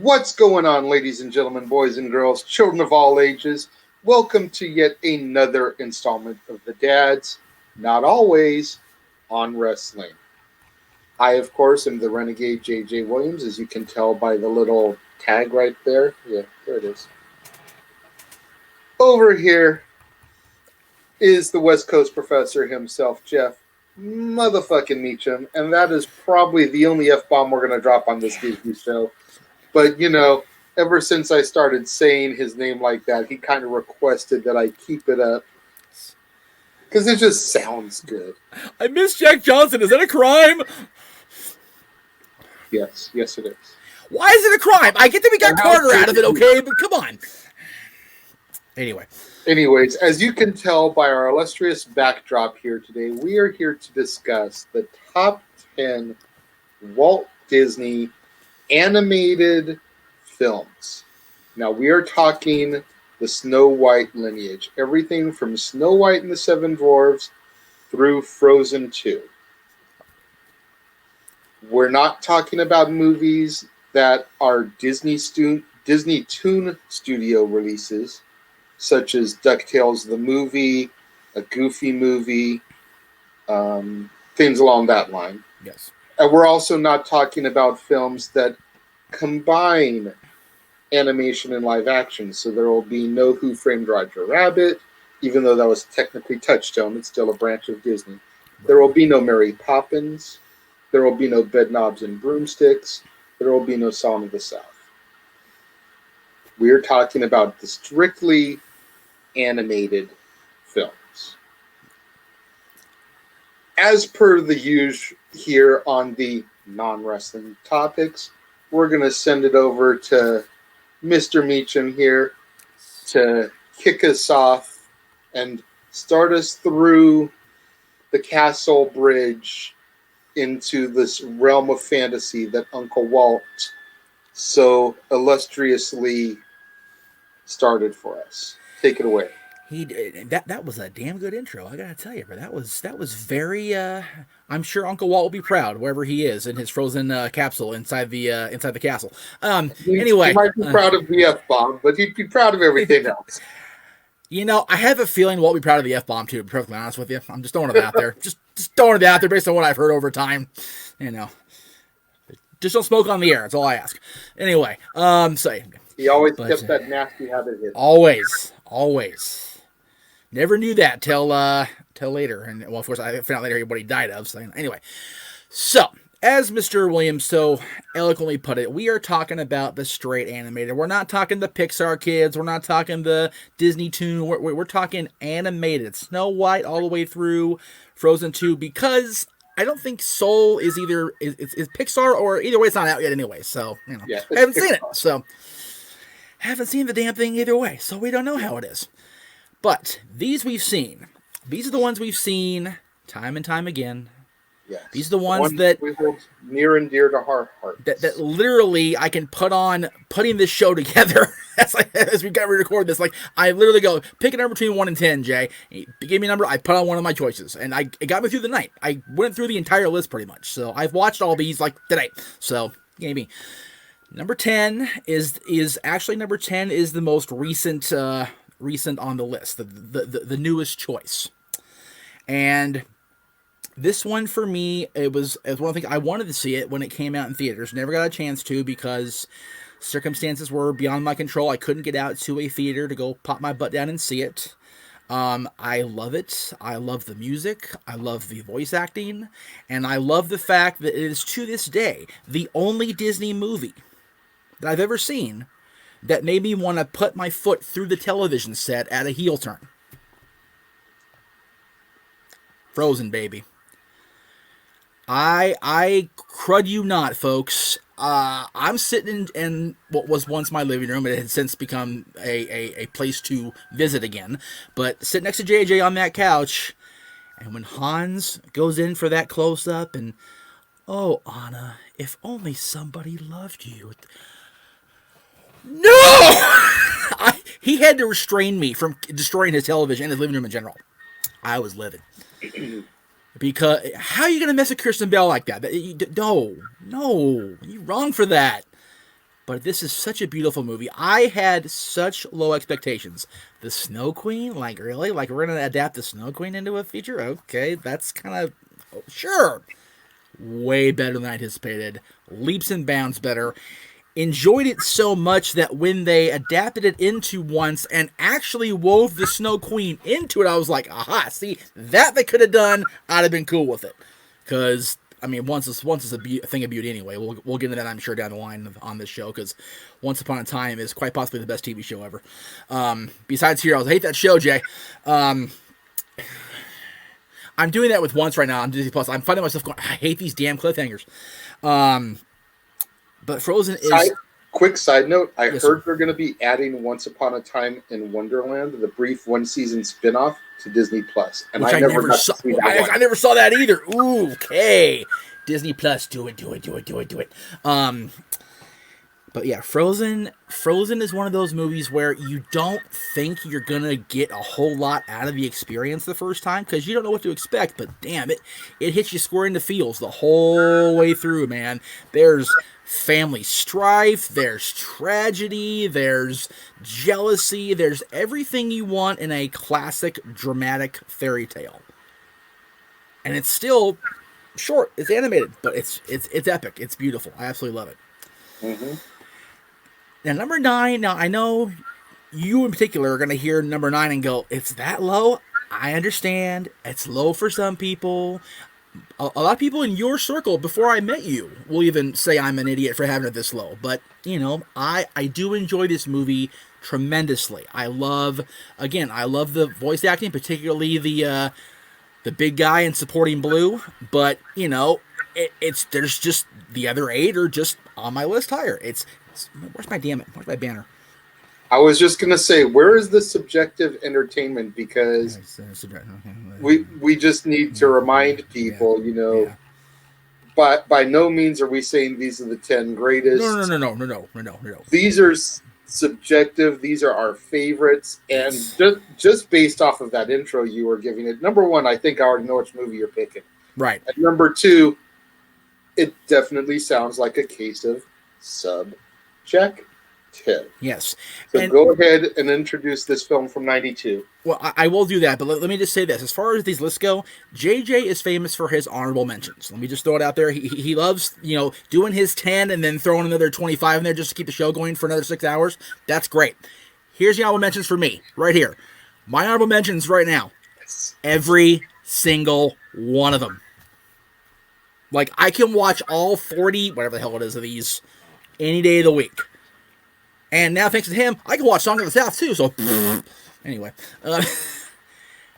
What's going on, ladies and gentlemen, boys and girls, children of all ages? Welcome to yet another installment of the Dads, Not Always, on Wrestling. I, of course, am the Renegade J.J. Williams, as you can tell by the little tag right there. Yeah, there it is. Over here is the West Coast professor himself, Jeff motherfucking Meacham, and that is probably the only F-bomb we're going to drop on this Disney show. But, you know, ever since I started saying his name like that, he kind of requested that I keep it up. Because it just sounds good. I miss Jack Johnson. Is that a crime? Yes, it is. Why is it a crime? I get that we got Carter out of it, okay? But come on. Anyways, as you can tell by our illustrious backdrop here today, we are here to discuss the top 10 Walt Disney animated films. Now, we are talking the Snow White lineage. Everything from Snow White and the Seven Dwarfs through Frozen 2. We're not talking about movies that are Disney Toon Studio releases, such as DuckTales the movie, a Goofy movie, things along that line. Yes. And we're also not talking about films that combine animation and live action. So there will be no Who Framed Roger Rabbit, even though that was technically Touchstone, it's still a branch of Disney. Right. There will be no Mary Poppins. There will be no Bedknobs and Broomsticks. There will be no Song of the South. We're talking about the strictly animated films. As per the usual here on the non-wrestling topics, we're going to send it over to Mr. Meacham here to kick us off and start us through the castle bridge into this realm of fantasy that Uncle Walt so illustriously started for us. Take it away. He did. That was a damn good intro. I gotta tell you, bro. That was very. I'm sure Uncle Walt will be proud wherever he is in his frozen capsule inside the castle. Anyway, he might be proud of the F-bomb, but he'd be proud of everything else. You know, I have a feeling Walt will be proud of the F-bomb too. To be perfectly honest with you, I'm just throwing it out there. just throwing it out there based on what I've heard over time. You know, just don't smoke on the air. That's all I ask. Anyway, so he always kept that nasty habit hidden. Always. Never knew that till later, and well, of course, I found out later what he died of. So anyway, so as Mr. Williams so eloquently put it, we are talking about the straight animated. We're not talking the Pixar kids. We're not talking the Disney Toon. We're talking animated. Snow White all the way through Frozen 2, because I don't think Soul is either is Pixar, or either way, it's not out yet anyway. So you know, yeah, I haven't seen it. So haven't seen the damn thing either way. So we don't know how it is. But these we've seen. These are the ones we've seen time and time again. Yes. These are the ones that we hold near and dear to our hearts. That literally I can putting this show together as we got to record this. Like, I literally go, pick a number between 1 and 10, Jay. He gave me a number, I put on one of my choices. And it got me through the night. I went through the entire list pretty much. So I've watched all these like today. So gave me. Number 10 is the most recent on the list, the newest choice. And this one for me, it was one of the things I wanted to see it when it came out in theaters. Never got a chance to because circumstances were beyond my control. I couldn't get out to a theater to go pop my butt down and see it. I love it. I love the music. I love the voice acting. And I love the fact that it is, to this day, the only Disney movie that I've ever seen that made me want to put my foot through the television set at a heel turn. Frozen, baby. I crud you not, folks. I'm sitting in what was once my living room. It had since become a place to visit again. But sit next to JJ on that couch, and when Hans goes in for that close-up, and, oh, Anna, if only somebody loved you. No! He had to restrain me from destroying his television and his living room in general. I was livid. Because how are you going to mess with Kristen Bell like that? No, you're wrong for that. but this is such a beautiful movie. I had such low expectations. The Snow Queen, like really, like we're gonna adapt the Snow Queen into a feature? Okay, that's kind of sure. Way better than I anticipated. Leaps and bounds better. Enjoyed it so much that when they adapted it into once and actually wove the Snow Queen into it, I was like, aha, see, that they could have done, I'd have been cool with it. Because, I mean, once it's a thing of beauty anyway. We'll get into that, I'm sure, down the line on this show, because Once Upon a Time is quite possibly the best TV show ever. Besides Heroes, I hate that show, Jay. I'm doing that with Once right now on Disney Plus. I'm finding myself going, I hate these damn cliffhangers. But Frozen is... Quick side note, I Yes, heard sir. they're going to be adding Once Upon a Time in Wonderland, the brief one-season spinoff, to Disney Plus, and Which I never got saw. to see that one. I never saw that either. Ooh, okay. Disney Plus, do it. But yeah, Frozen is one of those movies where you don't think you're gonna get a whole lot out of the experience the first time because you don't know what to expect. But damn it hits you square in the feels the whole way through, man. There's family strife, there's tragedy, there's jealousy, there's everything you want in a classic dramatic fairy tale. And it's still short, it's animated, but it's epic, it's beautiful. I absolutely love it. Mm-hmm. Now, number 9, now I know you in particular are going to hear number 9 and go, it's that low? I understand. It's low for some people. A lot of people in your circle, before I met you, will even say I'm an idiot for having it this low. But, you know, I do enjoy this movie tremendously. I love the voice acting, particularly the big guy in supporting Blue. But, you know, there's just the other 8 are just on my list higher. Where's my banner? I was just going to say, where is the subjective entertainment? Because we just need to remind people, you know, Yeah. but by no means are we saying these are the 10 greatest. No. These are subjective. These are our favorites. And just based off of that intro you were giving it, number 1, I think I already know which movie you're picking. Right. And number 2, it definitely sounds like a case of subjective. Yes. So go ahead and introduce this film from 92. Well, I will do that, but let me just say this. As far as these lists go, JJ is famous for his honorable mentions. Let me just throw it out there. He loves, you know, doing his 10 and then throwing another 25 in there just to keep the show going for another 6 hours. That's great. Here's the honorable mentions for me, right here. My honorable mentions right now. Every single one of them. Like, I can watch all 40, whatever the hell it is, of these any day of the week. And now, thanks to him, I can watch Song of the South, too. So, anyway.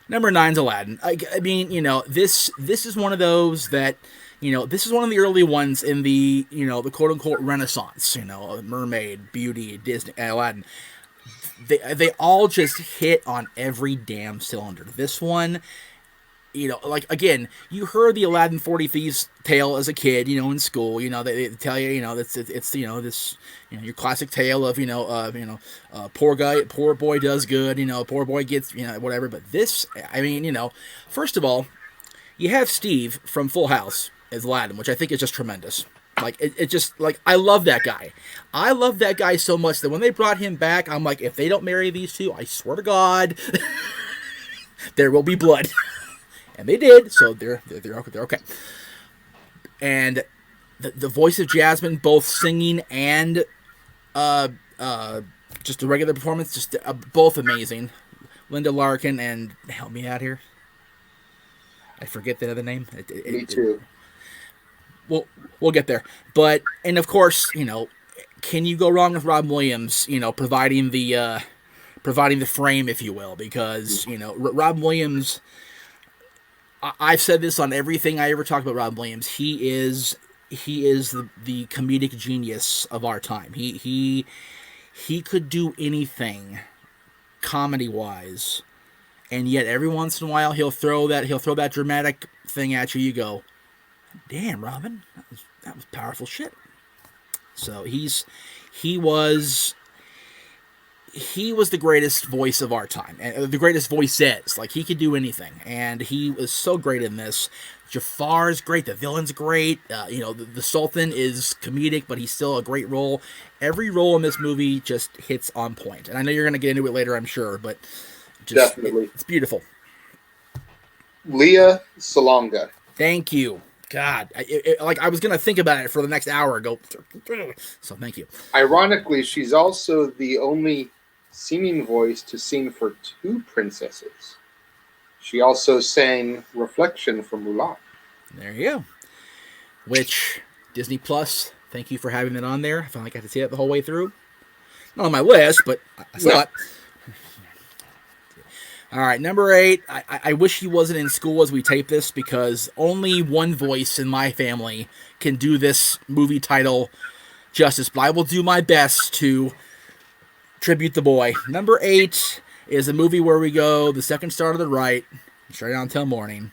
Number 9's Aladdin. I mean, you know, this is one of those that, you know, this is one of the early ones in the, you know, the quote-unquote Renaissance. You know, Mermaid, Beauty, Disney, Aladdin. They all just hit on every damn cylinder. This one... You know, like, again, you heard the Aladdin 40 Thieves tale as a kid, you know, in school. You know, they tell you, you know, it's you know, this, you know, your classic tale of, poor boy does good, you know, poor boy gets, you know, whatever. But this, I mean, you know, first of all, you have Steve from Full House as Aladdin, which I think is just tremendous. Like, it just, like, I love that guy. I love that guy so much that when they brought him back, I'm like, if they don't marry these two, I swear to God, there will be blood. And they did, so they're okay. And the voice of Jasmine, both singing and just a regular performance, just both amazing. Linda Larkin and help me out here. I forget the other name. Me too. We'll get there. But and of course, you know, can you go wrong with Rob Williams? You know, providing the frame, if you will, because you know Rob Williams. I've said this on everything I ever talk about Rob Williams. He is the comedic genius of our time. He could do anything comedy wise, and yet every once in a while he'll throw that dramatic thing at you. You go, damn, Robin, that was powerful shit. So he was he was the greatest voice of our time, and the greatest voices. Like, he could do anything, and he was so great in this. Jafar's great, the villain's great. The Sultan is comedic, but he's still a great role. Every role in this movie just hits on point. And I know you're going to get into it later, I'm sure, but definitely, it's beautiful. Leah Salonga. Thank you. God, I was going to think about it for the next hour ago. So thank you. Ironically, she's also the only singing voice to sing for 2 princesses. She also sang Reflection for Mulan. There you go. Which, Disney Plus, thank you for having that on there. I finally got to see it the whole way through. Not on my list, but I saw it. All right, number 8. I wish he wasn't in school as we tape this, because only one voice in my family can do this movie title justice. But I will do my best to tribute the boy. Number 8 is a movie where we go the second star to the right, straight on until morning.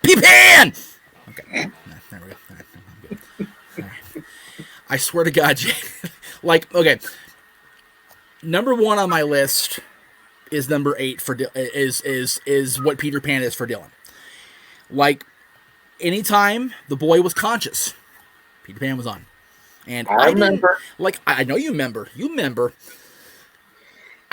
P-Pan! Okay, there we go. All right, I'm good. All right. I swear to God, Jay. Okay. Number 1 on my list is number 8 for is what Peter Pan is for Dylan. Like, anytime the boy was conscious, Peter Pan was on. And I remember. I know you remember. You remember.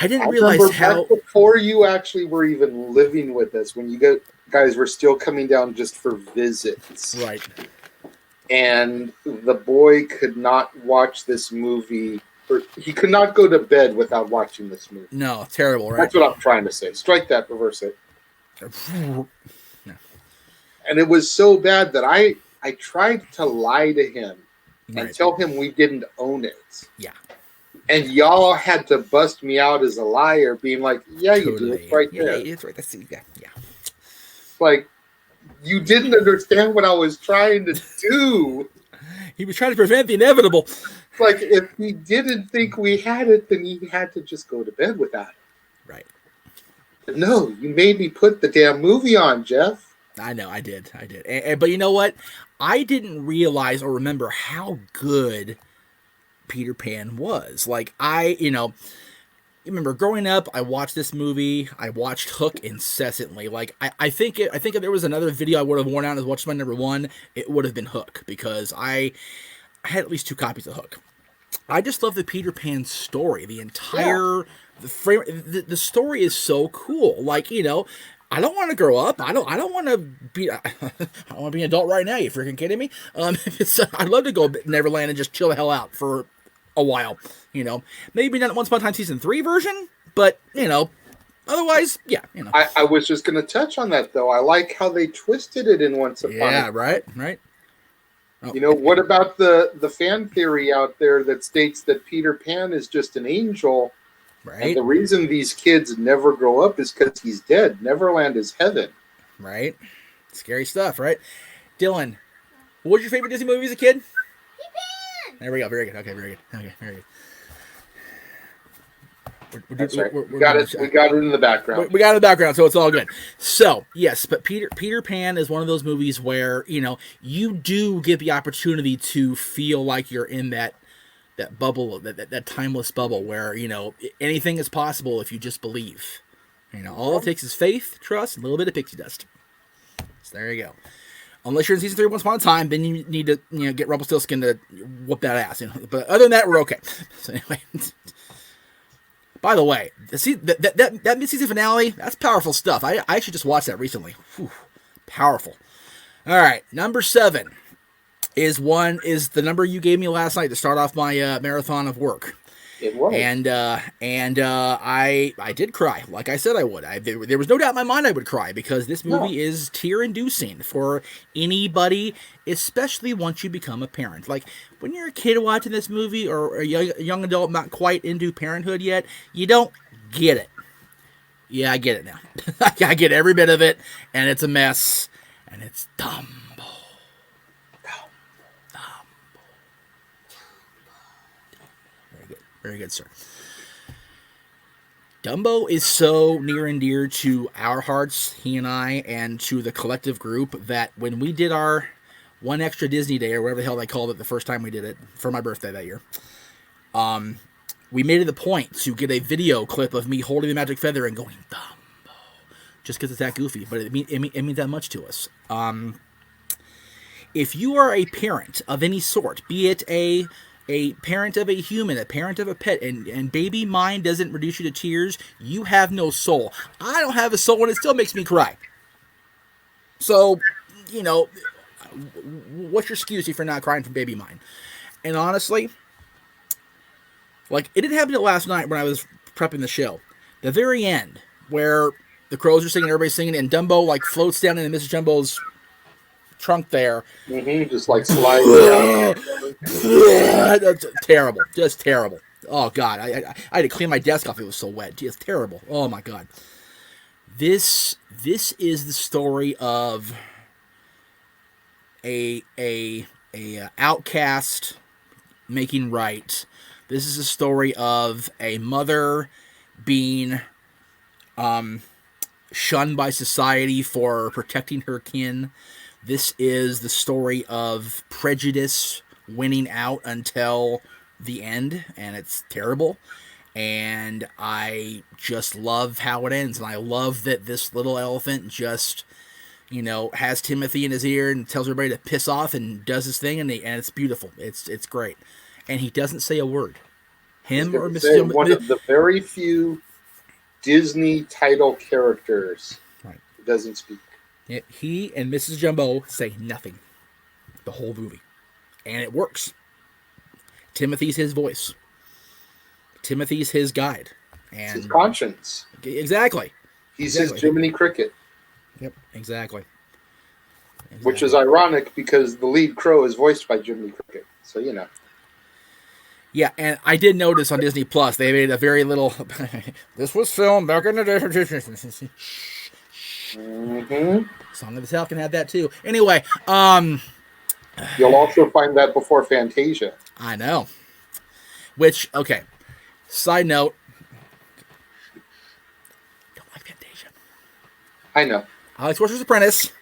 I didn't realize how... Back before you actually were even living with us, when you guys were still coming down just for visits. Right. And the boy could not watch this movie... He could not go to bed without watching this movie. No, terrible, right? That's what I'm trying to say. Strike that, reverse it. No. And it was so bad that I tried to lie to him and tell him we didn't own it. Yeah. And y'all had to bust me out as a liar, being like, yeah, you do. It's right there. Yeah, it's right. That's yeah. Like, you didn't understand what I was trying to do. He was trying to prevent the inevitable. Like, if he didn't think we had it, then he had to just go to bed without it. Right. But no, you made me put the damn movie on, Jeff. I know, I did. But you know what? I didn't realize or remember how good Peter Pan was. Like, you remember growing up, I watched this movie. I watched Hook incessantly. Like, I think if there was another video I would have worn out as watched my number 1, it would have been Hook, because I had at least 2 copies of Hook. I just love the Peter Pan story. The entire the story is so cool. Like, I don't want to grow up. I don't want to be. I don't want to be an adult right now. You freaking kidding me? I'd love to go to Neverland and just chill the hell out for a while. Maybe not Once Upon a Time season 3 version, but otherwise, yeah. I was just going to touch on that though. I like how they twisted it in Once Upon. Yeah, right. Oh. What about the fan theory out there that states that Peter Pan is just an angel? Right. And the reason these kids never grow up is because he's dead. Neverland is heaven. Right. Scary stuff, right? Dylan, what was your favorite Disney movie as a kid? P-Pan! There we go. Very good. Okay, very good. Okay, very good. That's right. We got it in the background. We got it in the background, so it's all good. So, yes, but Peter Pan is one of those movies where, you do get the opportunity to feel like you're in that bubble, that timeless bubble where, anything is possible if you just believe. All it takes is faith, trust, and a little bit of pixie dust. So there you go. Unless you're in season 3 Once Upon a Time, then you need to, get Rumpelstiltskin to whoop that ass. But other than that, we're okay. So anyway... By the way, that mid-season finale, that's powerful stuff. I actually just watched that recently. Whew, powerful. All right, number 7 is the number you gave me last night to start off my marathon of work. It was. And I did cry, like I said I would. There was no doubt in my mind I would cry, because this movie is tear-inducing for anybody, especially once you become a parent. Like, when you're a kid watching this movie, or a young adult not quite into parenthood yet, you don't get it. Yeah, I get it now. I get every bit of it, and it's a mess, and it's dumb. Very good, sir. Dumbo is so near and dear to our hearts, he and I, and to the collective group, that when we did our one extra Disney day, or whatever the hell they called it the first time we did it, for my birthday that year, we made it a point to get a video clip of me holding the magic feather and going Dumbo, just because it's that goofy. But it means that much to us. If you are a parent of any sort, be it a parent of a human, a parent of a pet, and baby mind doesn't reduce you to tears, you have no soul. I don't have a soul, and it still makes me cry. So, you know, what's your excuse if you're not crying from baby mind? And honestly, like, it didn't happen till last night when I was prepping the show. The very end, where the crows are singing, everybody's singing, and Dumbo, like, floats down into Mrs. Jumbo's trunk there. Just like sliding down. That's terrible. Just terrible. Oh, God. I had to clean my desk off. It was so wet. Just terrible. Oh, my God. This is the story of a outcast making right. This is a story of a mother being shunned by society for protecting her kin. This is the story of prejudice winning out until the end, and it's terrible. And I just love how it ends, and I love that this little elephant just, you know, has Timothy in his ear and tells everybody to piss off and does his thing, and it's beautiful. It's great. And he doesn't say a word. Him or Mr. One of the very few Disney title characters who doesn't speak. Yeah, he and Mrs. Jumbo say nothing the whole movie. And it works. Timothy's his voice. Timothy's his guide. And it's his conscience. Exactly. He's his Jiminy Cricket. Yep, exactly. Which is ironic because the lead crow is voiced by Jiminy Cricket. So, you know. Yeah, and I did notice on Disney Plus they made a very little. This was filmed back in the day. Song of the South can have that too. Anyway, you'll also find that before Fantasia. I know. Which, okay. Side note. Don't like Fantasia. I know. I like Sorcerer's Apprentice.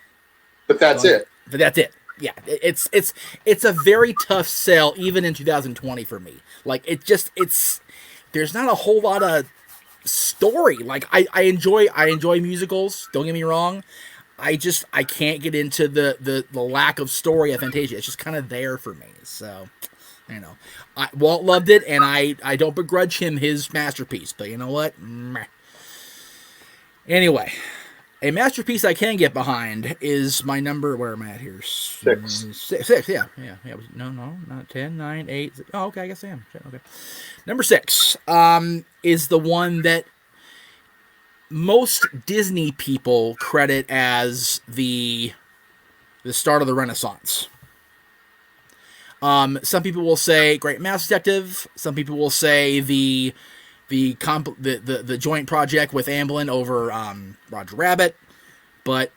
But that's it. But that's it. Yeah, it's a very tough sell even in 2020 for me. Like there's not a whole lot of story. Like I enjoy musicals, don't get me wrong. I can't get into the lack of story of Fantasia. It's just kind of there for me. So, you know, Walt loved it, and I don't begrudge him his masterpiece. But you know what? Meh. Anyway, a masterpiece I can get behind is my number. Where am I at here? 6. 6. Yeah. No, not 10, 9, 8. Oh, okay. I guess I am. Okay. Number 6 is the one that most Disney people credit as the start of the Renaissance. Some people will say Great Mouse Detective. Some people will say the joint project with Amblin over Roger Rabbit, but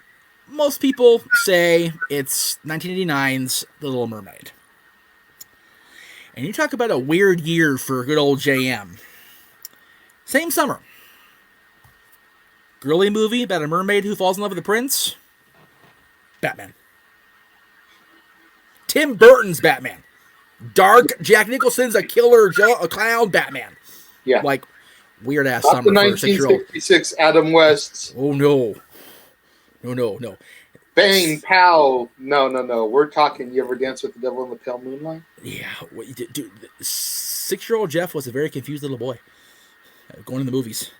most people say it's 1989's The Little Mermaid. And you talk about a weird year for good old JM. Same summer. Girly movie about a mermaid who falls in love with a prince. Batman. Tim Burton's Batman. Dark Jack Nicholson's a killer, a clown Batman. Yeah. Like, weird ass Not summer the for a 6-year-old. Adam West's. Oh, no. No. Bang, pow. No. We're talking, you ever dance with the devil in the pale moonlight? Yeah. Dude, 6-year-old Jeff was a very confused little boy going to the movies.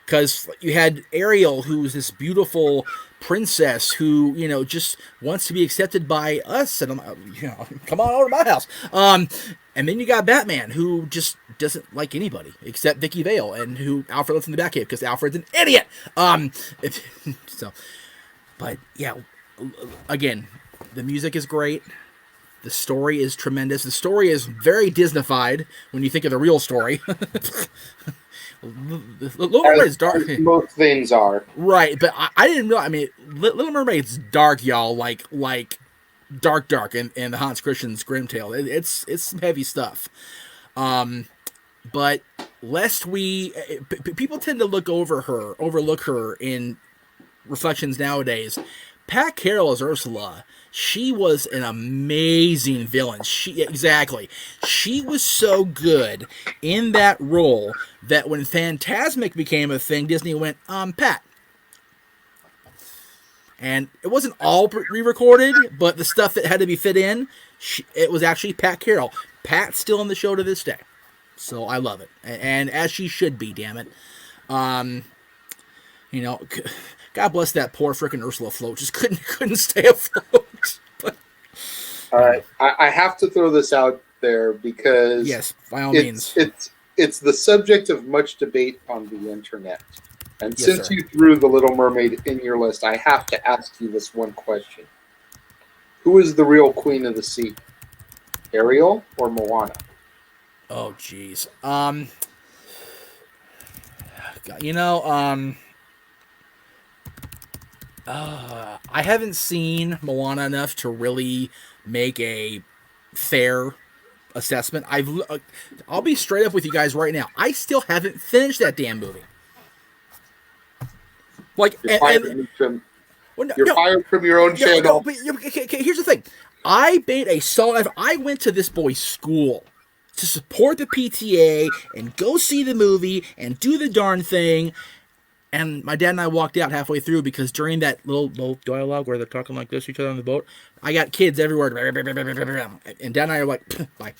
Because you had Ariel, who's this beautiful princess who, you know, just wants to be accepted by us. And, you know, come on over to my house. And then you got Batman, who just doesn't like anybody except Vicky Vale, and who Alfred lets in the Batcave because Alfred's an idiot. But yeah, again, the music is great. The story is tremendous. The story is very Disneyfied when you think of the real story. Little Mermaid's dark. Most things are. Right, but I didn't realize. I mean, Little Mermaid's dark, y'all. Like dark, in the Hans Christian's Grimm tale. It's some heavy stuff. But lest people tend to overlook her in reflections nowadays. Pat Carroll as Ursula, she was an amazing villain. Exactly. She was so good in that role that when Fantasmic became a thing, Disney went, Pat. And it wasn't all re-recorded, but the stuff that had to be fit in, it was actually Pat Carroll. Pat's still on the show to this day. So I love it. And as she should be, damn it. You know, God bless that poor frickin' Ursula float. Just couldn't stay afloat. But, all right. I have to throw this out there because yes, by all means. It's the subject of much debate on the internet. And Yes, since sir. you threw The Little Mermaid in your list, I have to ask you this one question. Who is the real queen of the sea? Ariel or Moana? Oh, jeez. You know, I haven't seen Moana enough to really make a fair assessment. I'll be straight up with you guys right now. I still haven't finished that damn movie. Like, You're fired from your own channel. No, but here's the thing. I made a solid effort. I went to this boy's school to support the PTA and go see the movie and do the darn thing. And my dad and I walked out halfway through because during that little dialogue where they're talking like this to each other on the boat, I got kids everywhere. And dad and I are like, bye.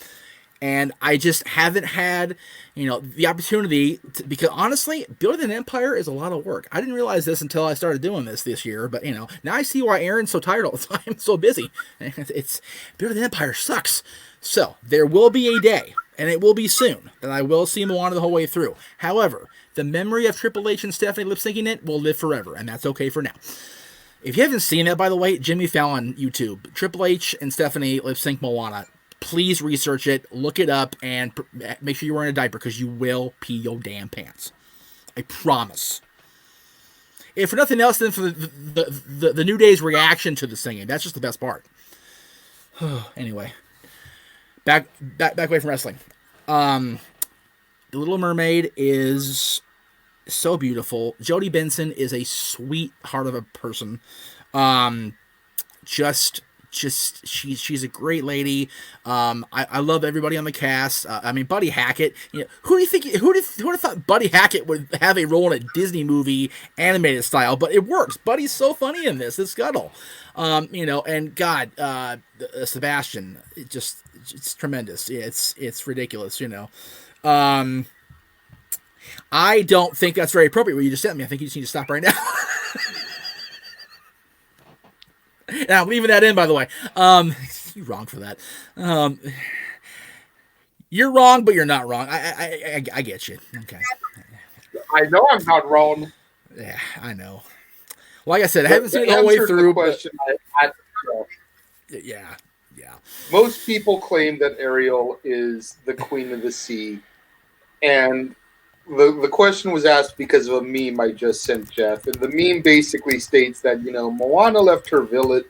And I just haven't had, the opportunity to, because honestly, building an empire is a lot of work. I didn't realize this until I started doing this year, but now I see why Aaron's so tired all the time, so busy. It's building an empire sucks. So there will be a day, and it will be soon, that I will see Moana the whole way through. However, the memory of Triple H and Stephanie lip syncing it will live forever, and that's okay for now. If you haven't seen that, by the way, Jimmy Fallon YouTube, Triple H and Stephanie lip sync Moana. Please research it, look it up, and make sure you're wearing a diaper because you will pee your damn pants. I promise. If for nothing else, then for the New Day's reaction to the singing. That's just the best part. Anyway, back away from wrestling. The Little Mermaid is so beautiful. Jodie Benson is a sweetheart of a person. She's a great lady. I love everybody on the cast. Buddy Hackett. Who would have thought Buddy Hackett would have a role in a Disney movie animated style? But it works. Buddy's so funny in this. It's Scuttle. And God, Sebastian. It's tremendous. It's ridiculous. I don't think that's very appropriate what you just sent me. I think you just need to stop right now. Now, I'm leaving that in, by the way. You're wrong for that. You're wrong, but you're not wrong. I get you. Okay. I know I'm not wrong. Yeah, I know. Like I said, I haven't seen it the whole way through. The question yeah. Most people claim that Ariel is the queen of the sea, and the question was asked because of a meme I just sent Jeff, and the meme basically states that Moana left her village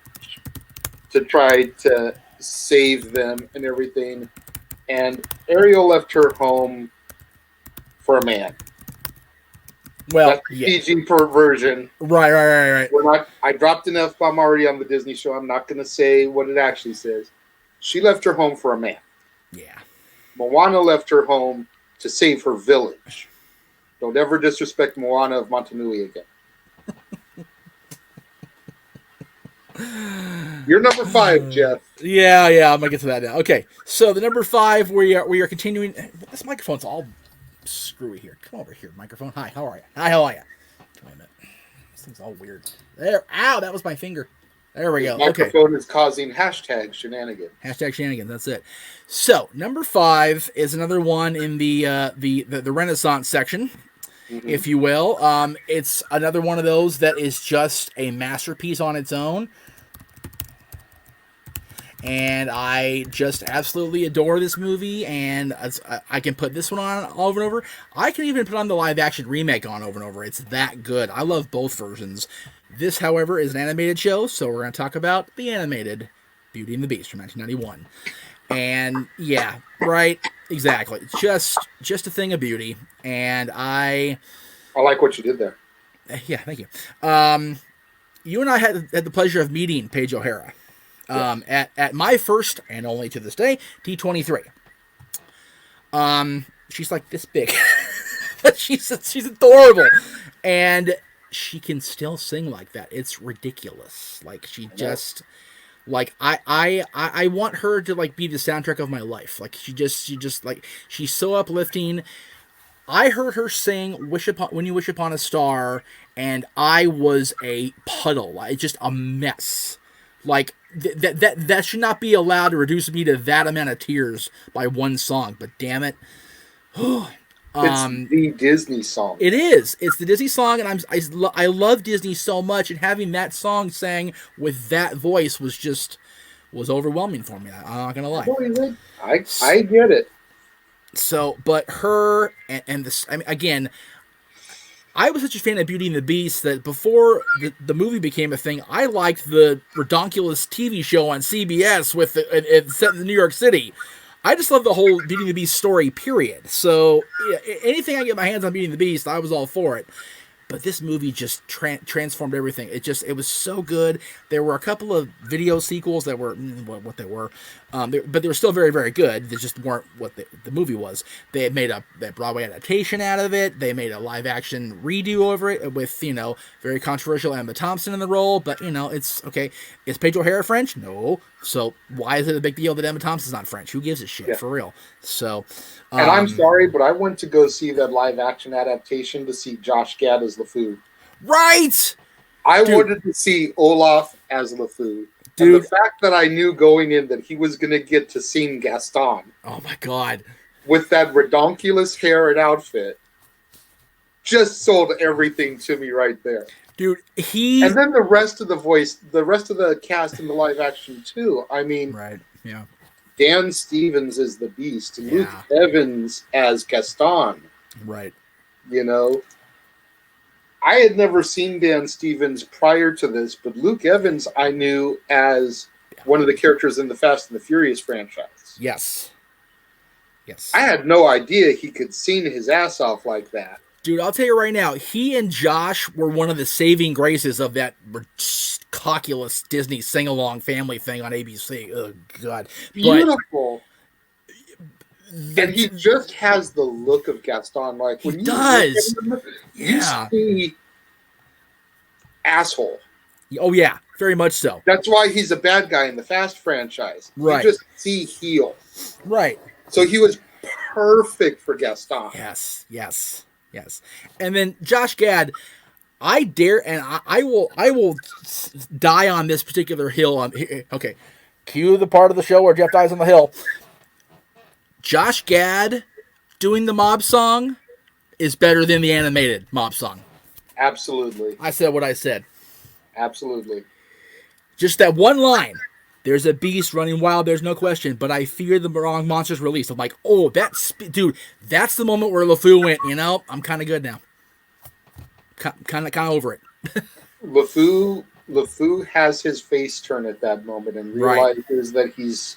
to try to save them and everything, and Ariel left her home for a man. Well, that's the PG version. Right. I dropped an F-bomb already on the Disney show. I'm not going to say what it actually says. She left her home for a man. Yeah. Moana left her home to save her village. Don't ever disrespect Moana of Montanui again. You're number 5, Jeff. Yeah, I'm gonna get to that now. Okay, so the number 5, we are continuing. This microphone's all screwy here. Come over here, microphone. Hi, how are you? Wait a minute. This thing's all weird. There. Ow, that was my finger. There we go. The microphone is causing #shenanigans. #shenanigans. That's it. So number 5 is another one in the Renaissance section, if you will. It's another one of those that is just a masterpiece on its own, and I just absolutely adore this movie. And I can put this one on over and over. I can even put on the live action remake on over and over. It's that good. I love both versions. This, however, is an animated show, so we're going to talk about the animated Beauty and the Beast from 1991. And yeah, right, exactly. Just a thing of beauty. And I like what you did there. Yeah, thank you. you and I had the pleasure of meeting Paige O'Hara at my first and only to this day D23. She's like this big. she's adorable, and she can still sing like that. It's ridiculous. Like she just, like I want her to like be the soundtrack of my life. Like she just like she's so uplifting. I heard her sing When You Wish Upon a Star, and I was a puddle. It's just a mess. Like that should not be allowed to reduce me to that amount of tears by one song. But damn it, it's the Disney song. It is. It's the Disney song, and I love Disney so much, and having that song sang with that voice was overwhelming for me. I'm not gonna lie. I get it. So, but her and this, I mean, again, I was such a fan of Beauty and the Beast that before the movie became a thing, I liked the redonkulous TV show on CBS with it set in New York City. I just love the whole Beauty and the Beast story, period. So yeah, anything I get my hands on Beauty and the Beast, I was all for it. But this movie just transformed everything. It was so good. There were a couple of video sequels that were what they were, but they were still very, very good. They just weren't what the movie was. They had made a Broadway adaptation out of it. They made a live action redo over it with very controversial Emma Thompson in the role. But it's okay. Is Paige O'Hara French? No. So why is it a big deal that Emma Thompson's not French? Who gives a shit for real? So. And I'm sorry, but I went to go see that live action adaptation to see Josh Gad as LeFou. Right! I wanted to see Olaf as LeFou. Dude. And the fact that I knew going in that he was going to get to sing Gaston. Oh my God. With that redonkulous hair and outfit just sold everything to me right there. Dude, And then the rest of the cast in the live action too. I mean, right, yeah. Dan Stevens is the Beast. Luke Evans as Gaston. Right. I had never seen Dan Stevens prior to this, but Luke Evans I knew as one of the characters in the Fast and the Furious franchise. Yes. I had no idea he could sing his ass off like that. Dude, I'll tell you right now, he and Josh were one of the saving graces of that cockulous Disney sing-along family thing on ABC. Oh, God. Beautiful. And he just has the look of Gaston. Like when he does. You see asshole. Oh, yeah. Very much so. That's why he's a bad guy in the Fast franchise. Right. You just see heel. Right. So he was perfect for Gaston. Yes. And then Josh Gad, I dare, and I will die on this particular hill. Okay, cue the part of the show where Jeff dies on the hill. Josh Gad doing the mob song is better than the animated mob song. Absolutely. I said what I said. Absolutely. Just that one line. There's a beast running wild, there's no question, but I fear the wrong monster's release. I'm like, oh, dude, that's the moment where LeFou went, I'm kind of good now. Kind of over it. LeFou has his face turn at that moment and realizes that he's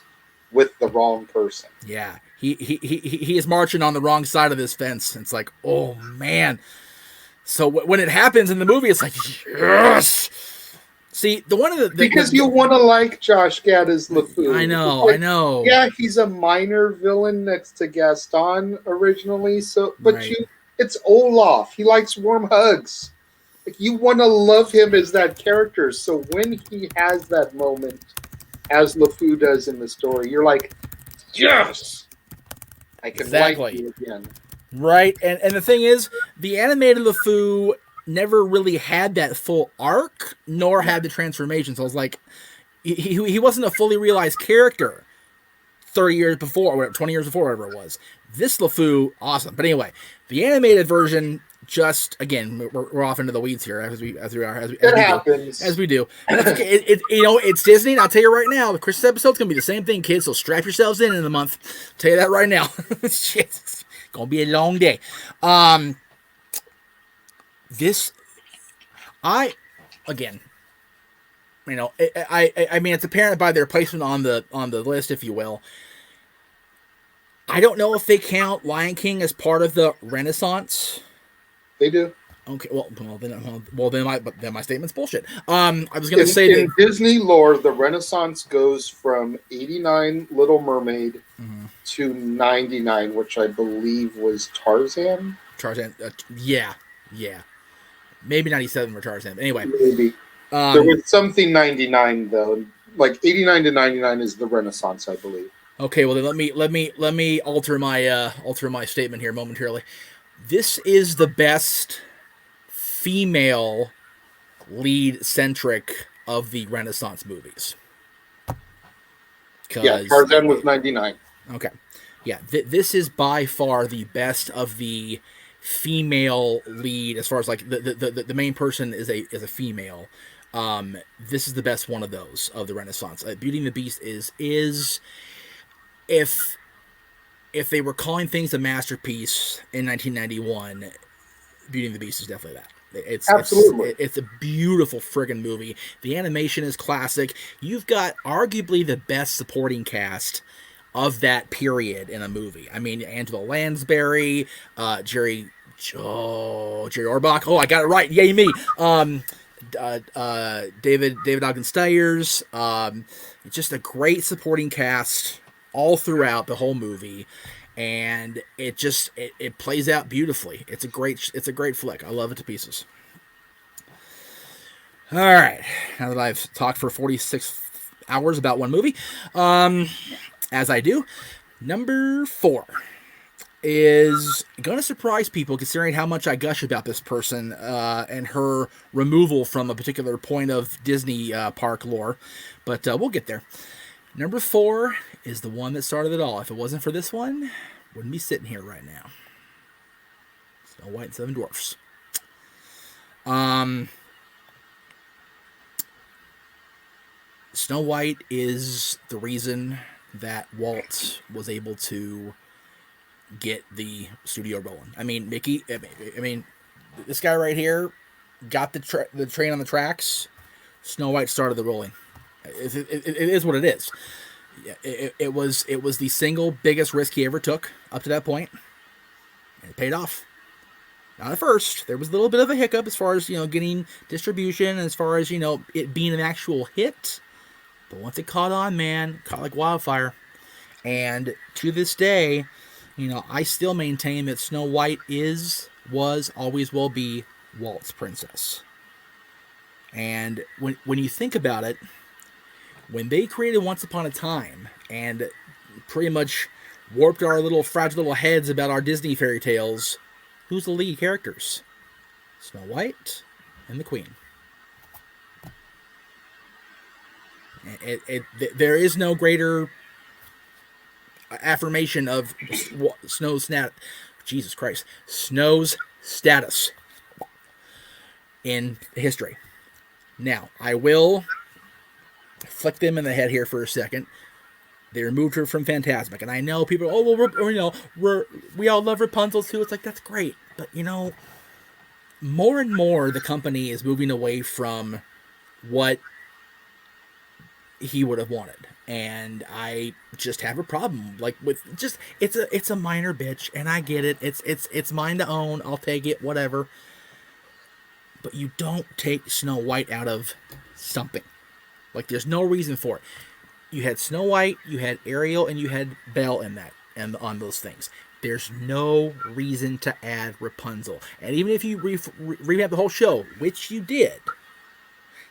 with the wrong person. Yeah, he is marching on the wrong side of this fence. It's like, oh, man. So when it happens in the movie, it's like, yes! See, because you want to like Josh Gad as LeFou. I know. Yeah, he's a minor villain next to Gaston originally. It's Olaf. He likes warm hugs. Like you want to love him as that character. So when he has that moment, as LeFou does in the story, you're like, yes, I can like you again. Right, and the thing is, the animated LeFou never really had that full arc, nor had the transformation. So I was like, he wasn't a fully realized character 30 years before, or 20 years before, whatever it was. This LeFou, awesome. But anyway, the animated version, just again, we're off into the weeds here as we do. And that's okay. It's Disney. And I'll tell you right now, the Christmas episode's gonna be the same thing, kids. So strap yourselves in a month. I'll tell you that right now. Shit, it's gonna be a long day. I mean, it's apparent by their placement on the list, if you will. I don't know if they count Lion King as part of the Renaissance. They do. Okay, then my statement's bullshit. I was gonna say In that. Disney lore, the Renaissance goes from 89 Little Mermaid to 99, which I believe was Tarzan. Tarzan, yeah, maybe 97 for Tarzan. Anyway, Maybe. There was something 99 though. Like 89 to 99 is the Renaissance, I believe. okay, well then let me alter my statement here momentarily. This is the best female lead centric of the Renaissance movies. Yeah, Tarzan was 99. Okay, yeah, this is by far the best of the female lead as far as like the main person is a female. This is the best one of those of the Renaissance. Beauty and the Beast is if they were calling things a masterpiece in 1991, Beauty and the Beast is definitely that. Absolutely. It's a beautiful friggin' movie. The animation is classic. You've got arguably the best supporting cast of that period in a movie. I mean, Angela Lansbury, Jerry Orbach. Oh, I got it right. Yay me. David Ogden Stiers. Just a great supporting cast all throughout the whole movie, and it plays out beautifully. It's a great flick. I love it to pieces. All right, now that I've talked for 46 hours about one movie, as I do, number 4 is going to surprise people considering how much I gush about this person and her removal from a particular point of Disney park lore, but we'll get there. Number 4 is the one that started it all. If it wasn't for this one, wouldn't be sitting here right now. Snow White and Seven Dwarfs. Snow White is the reason that Walt was able to get the studio rolling. I mean, Mickey. I mean, this guy right here got the train on the tracks. Snow White started the rolling. It is what it is. It was the single biggest risk he ever took up to that point, and it paid off. Not at first. There was a little bit of a hiccup as far as getting distribution, as far as it being an actual hit. But once it caught on, man, caught like wildfire. And to this day, I still maintain that Snow White was, always will be Walt's princess. And when you think about it, when they created Once Upon a Time and pretty much warped our little fragile little heads about our Disney fairy tales, who's the lead characters? Snow White and the Queen. There is no greater affirmation of Snow's status in history. Now, I will flick them in the head here for a second. They removed her from Fantasmic, and I know people. Oh well, we all love Rapunzel too. It's like that's great, but more and more the company is moving away from what he would have wanted, and I just have a problem with just it's a minor bitch, and I get it. It's mine to own. I'll take it, whatever. But you don't take Snow White out of something. There's no reason for it. You had Snow White, you had Ariel, and you had Belle in that, and on those things. There's no reason to add Rapunzel. And even if you revamp the whole show, which you did,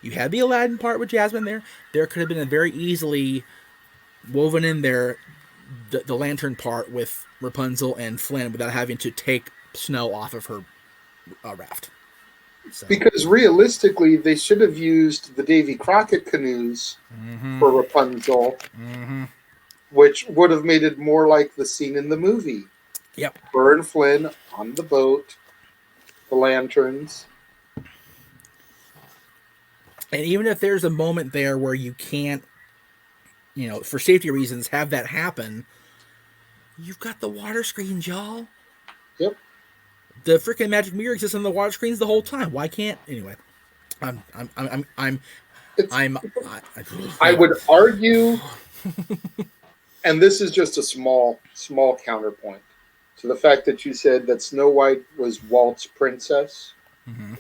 you had the Aladdin part with Jasmine there. There could have been a very easily woven in there the lantern part with Rapunzel and Flynn without having to take Snow off of her raft. So. Because realistically, they should have used the Davy Crockett canoes for Rapunzel, which would have made it more like the scene in the movie. Yep. Her and Flynn on the boat, the lanterns. And even if there's a moment there where you can't, for safety reasons, have that happen, you've got the water screens, y'all. Yep. The freaking magic mirror exists on the water screens the whole time. Why can't anyway? I would argue, and this is just a small counterpoint to the fact that you said that Snow White was Walt's princess. Mm-hmm.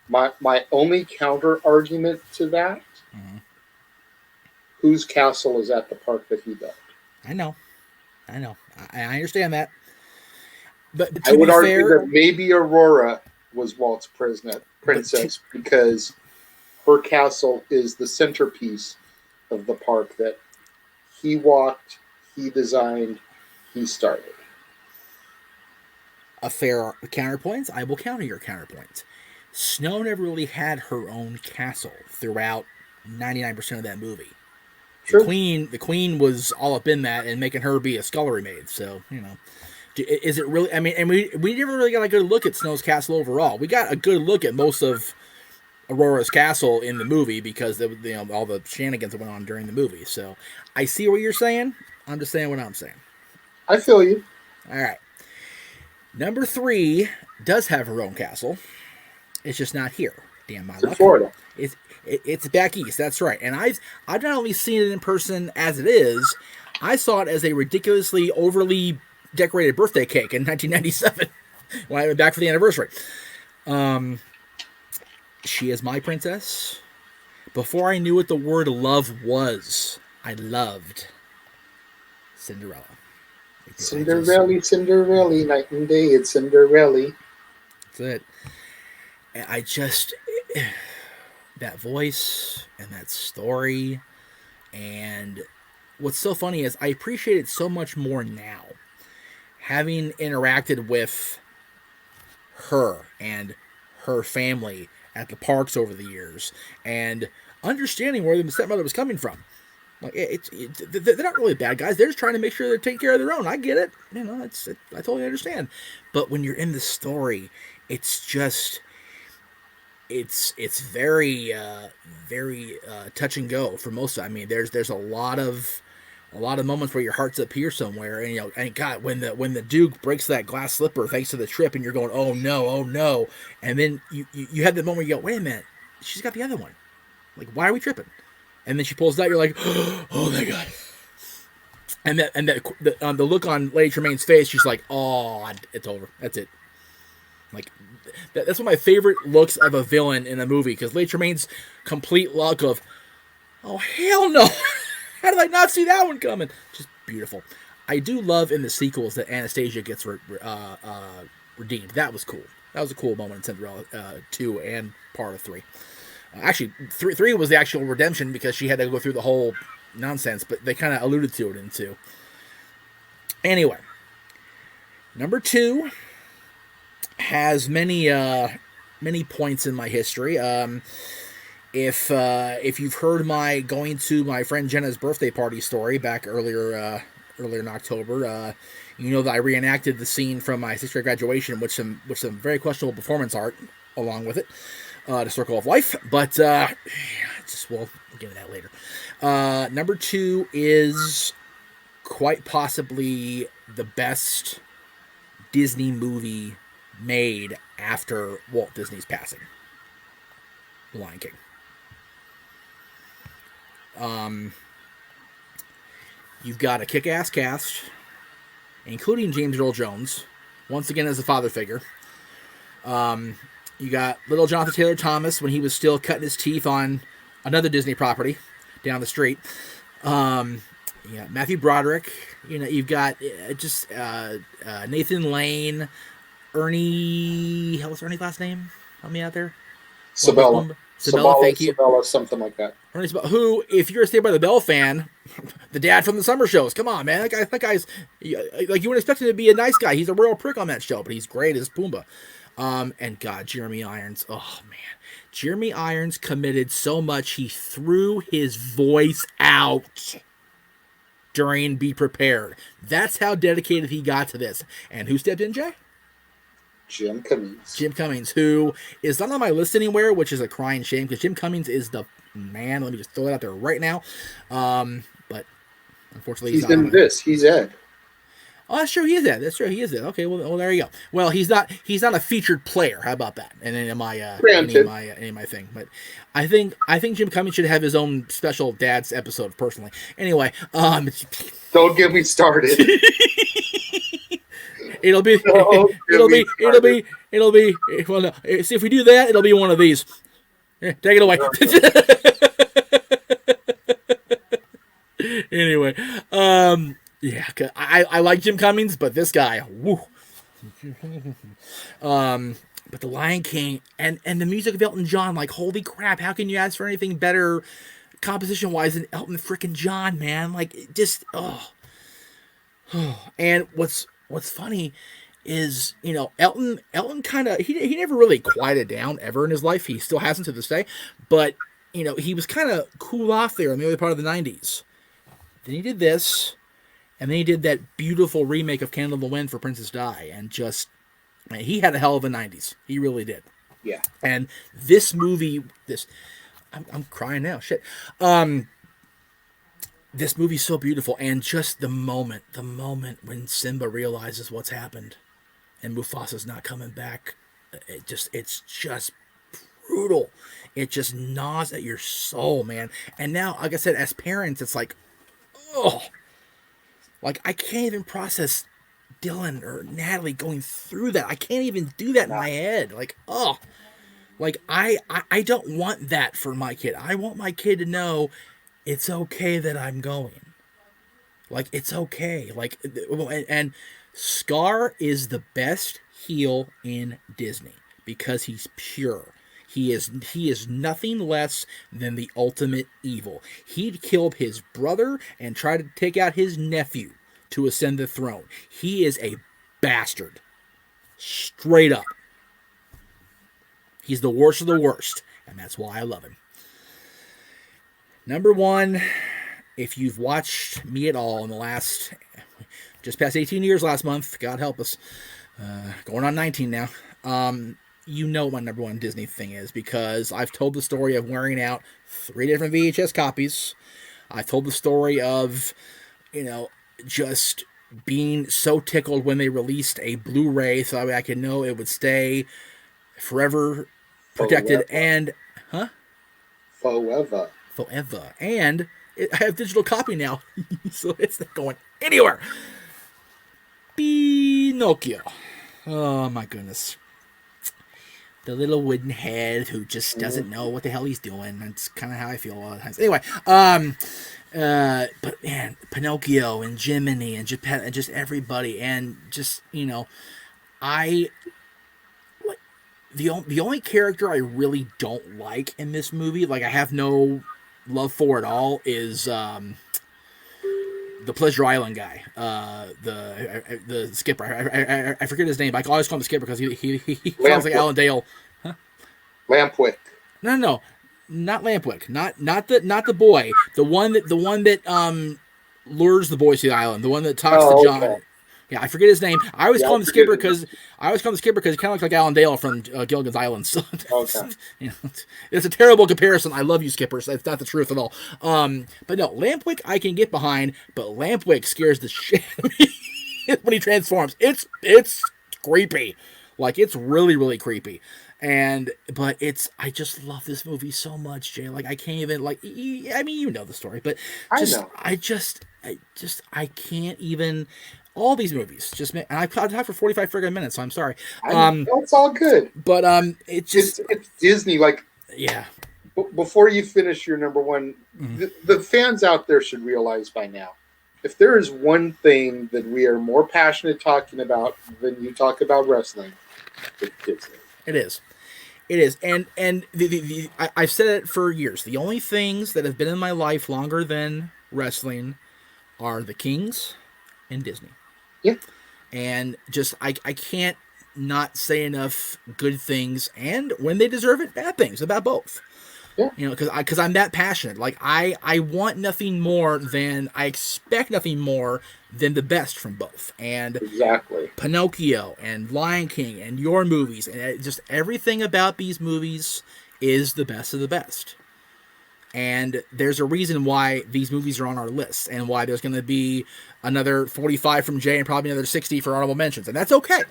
My only counter argument to that: Mm-hmm. whose castle is at the park that he built? I know. I understand that. But I to would be argue fair, that maybe Aurora was Walt's princess because her castle is the centerpiece of the park that he walked, he designed, he started. a fair counterpoint, I will counter your counterpoint. Snow never really had her own castle throughout 99% of that movie. True. The queen was all up in that and making her be a scullery maid. So is it really? I mean, and we never really got a good look at Snow's castle overall. We got a good look at most of Aurora's castle in the movie because of, all the shenanigans that went on during the movie. So I see what you're saying. I'm just saying what I'm saying. I feel you. All right. Number 3 does have her own castle. It's just not here. Damn my It's in luck. Florida. It's back east. That's right. And I've not only seen it in person as it is, I saw it as a ridiculously overly decorated birthday cake in 1997 when I went back for the anniversary. She is my princess. Before I knew what the word love was, I loved Cinderella. Cinderella, night and day, it's Cinderella. That's it. And I just, that voice and that story, and what's so funny is I appreciate it so much more now, having interacted with her and her family at the parks over the years, and understanding where the stepmother was coming from. Like they're not really bad guys. They're just trying to make sure they're taking care of their own. I get it. I totally understand. But when you're in the story, it's just it's very very touch and go for most of it. I mean, there's a lot of moments where your heart's up here somewhere, and and God, when the Duke breaks that glass slipper thanks to the trip, and you're going, oh no, and then you have the moment where you go, wait a minute, she's got the other one. Like, why are we tripping? And then she pulls it out. You're like, oh my God. And the look on Lady Tremaine's face, she's like, oh, it's over. That's it. Like, that's one of my favorite looks of a villain in a movie, because Lady Tremaine's complete look of, oh hell no. How did I not see that one coming? Just beautiful. I do love in the sequels that Anastasia gets redeemed. That was cool. That was a cool moment in Cinderella 2 and part of 3. Actually, 3 was the actual redemption because she had to go through the whole nonsense, but they kind of alluded to it in 2. Anyway, number 2 has many points in my history. If you've heard my going to my friend Jenna's birthday party story back earlier in October, you know that I reenacted the scene from my 6th grade graduation with some very questionable performance art along with it. The Circle of Life, but we'll get into that later. Number 2 is quite possibly the best Disney movie made after Walt Disney's passing. The Lion King. You've got a kick-ass cast, including James Earl Jones, once again as a father figure. You got little Jonathan Taylor Thomas when he was still cutting his teeth on another Disney property down the street. Yeah, Matthew Broderick. You've got Nathan Lane, Ernie. What's Ernie's last name? Help me out there. Sabella, thank you. Sabella, something like that. Ernie Sabella, who, if you're a Saved by the Bell fan, the dad from the summer shows. Come on, man. That guy's like, you would expect him to be a nice guy. He's a royal prick on that show, but he's great as Pumbaa. And God, Jeremy Irons. Oh man, Jeremy Irons committed so much he threw his voice out during Be Prepared. That's how dedicated he got to this. And who stepped in, Jay? Jim Cummings. Jim Cummings, who is not on my list anywhere, which is a crying shame because Jim Cummings is the man. Let me just throw that out there right now. But unfortunately, he's in this. He's Ed. Oh, that's true. He is Ed. Okay, well, there you go. Well, he's not a featured player. How about that? And in my thing, but I think Jim Cummings should have his own special Dad's episode personally. Anyway, don't get me started. It'll be, No, it'll be, Jimmy it'll be, it'll be. Well, no. See, if we do that, it'll be one of these. Take it away. Anyway, yeah, I like Jim Cummings, but this guy, woo. But the Lion King and the music of Elton John, like, holy crap, how can you ask for anything better composition wise than Elton freaking John, man? Like, it just, oh. And what's funny is, you know, Elton kind of, he never really quieted down ever in his life. He still hasn't to this day, but, you know, he was kind of cool off there in the early part of the 90s. Then he did this, and then he did that beautiful remake of Candle in the Wind for Princess Di, and just, man, he had a hell of a 90s. He really did. Yeah. And this movie, I'm crying now, shit. This movie's so beautiful, and just the moment when Simba realizes what's happened, and Mufasa's not coming back, it's just brutal. It just gnaws at your soul, man. And now, like I said, as parents, it's like, oh, like I can't even process Dylan or Natalie going through that. I can't even do that in my head. Like, oh, like I don't want that for my kid. I want my kid to know it's okay that I'm going. Like, it's okay. Like, and Scar is the best heel in Disney because he's pure. He is nothing less than the ultimate evil. He'd killed his brother and tried to take out his nephew to ascend the throne. He is a bastard. Straight up. He's the worst of the worst, and that's why I love him. Number one, if you've watched me at all in the last, just past 18 years last month, God help us, going on 19 now, you know what my number one Disney thing is, because I've told the story of wearing out 3 different VHS copies. I've told the story of, you know, just being so tickled when they released a Blu-ray so that way I could know it would stay forever protected. And, huh? Forever. And I have digital copy now, so it's not going anywhere. Pinocchio. Oh, my goodness. The little wooden head who just doesn't know what the hell he's doing. That's kind of how I feel a lot of times. Anyway, but man, Pinocchio and Jiminy and Geppetto and just everybody, and just, you know, the only character I really don't like in this movie, like I have no love for at all, is the Pleasure Island guy, the skipper. I forget his name, but I always call him the skipper because he sounds like Alan Dale. Huh? Lampwick. No, not Lampwick. Not the boy. The one that lures the boys to the island. The one that talks to John. Okay. Yeah, I forget his name. I always call him the skipper because he kind of looks like Alan Dale from Gilligan's Island. So, okay. You know, it's a terrible comparison. I love you, skippers. That's not the truth at all. But no, Lampwick I can get behind, but Lampwick scares the shit out of me when he transforms. It's creepy. Like, it's really, really creepy. But I just love this movie so much, Jay. Like, I can't even, like, I mean, you know the story, but I can't even. All these movies just make, and I've talked for 45 friggin' minutes, so I'm sorry. That's all good. But it's Disney. Like, yeah. Before you finish your number one, the fans out there should realize by now, if there is one thing that we are more passionate talking about than you talk about wrestling, it's Disney. It is, and I've said it for years. The only things that have been in my life longer than wrestling are the Kings and Disney. Yeah. And just, I can't not say enough good things, and when they deserve it, bad things about both. Yeah. You know, because I'm that passionate. Like, I want nothing more than, I expect nothing more than the best from both. And exactly. Pinocchio and Lion King and your movies, and just everything about these movies is the best of the best. And there's a reason why these movies are on our list, and why there's going to be another 45 from Jay and probably another 60 for honorable mentions. And that's okay.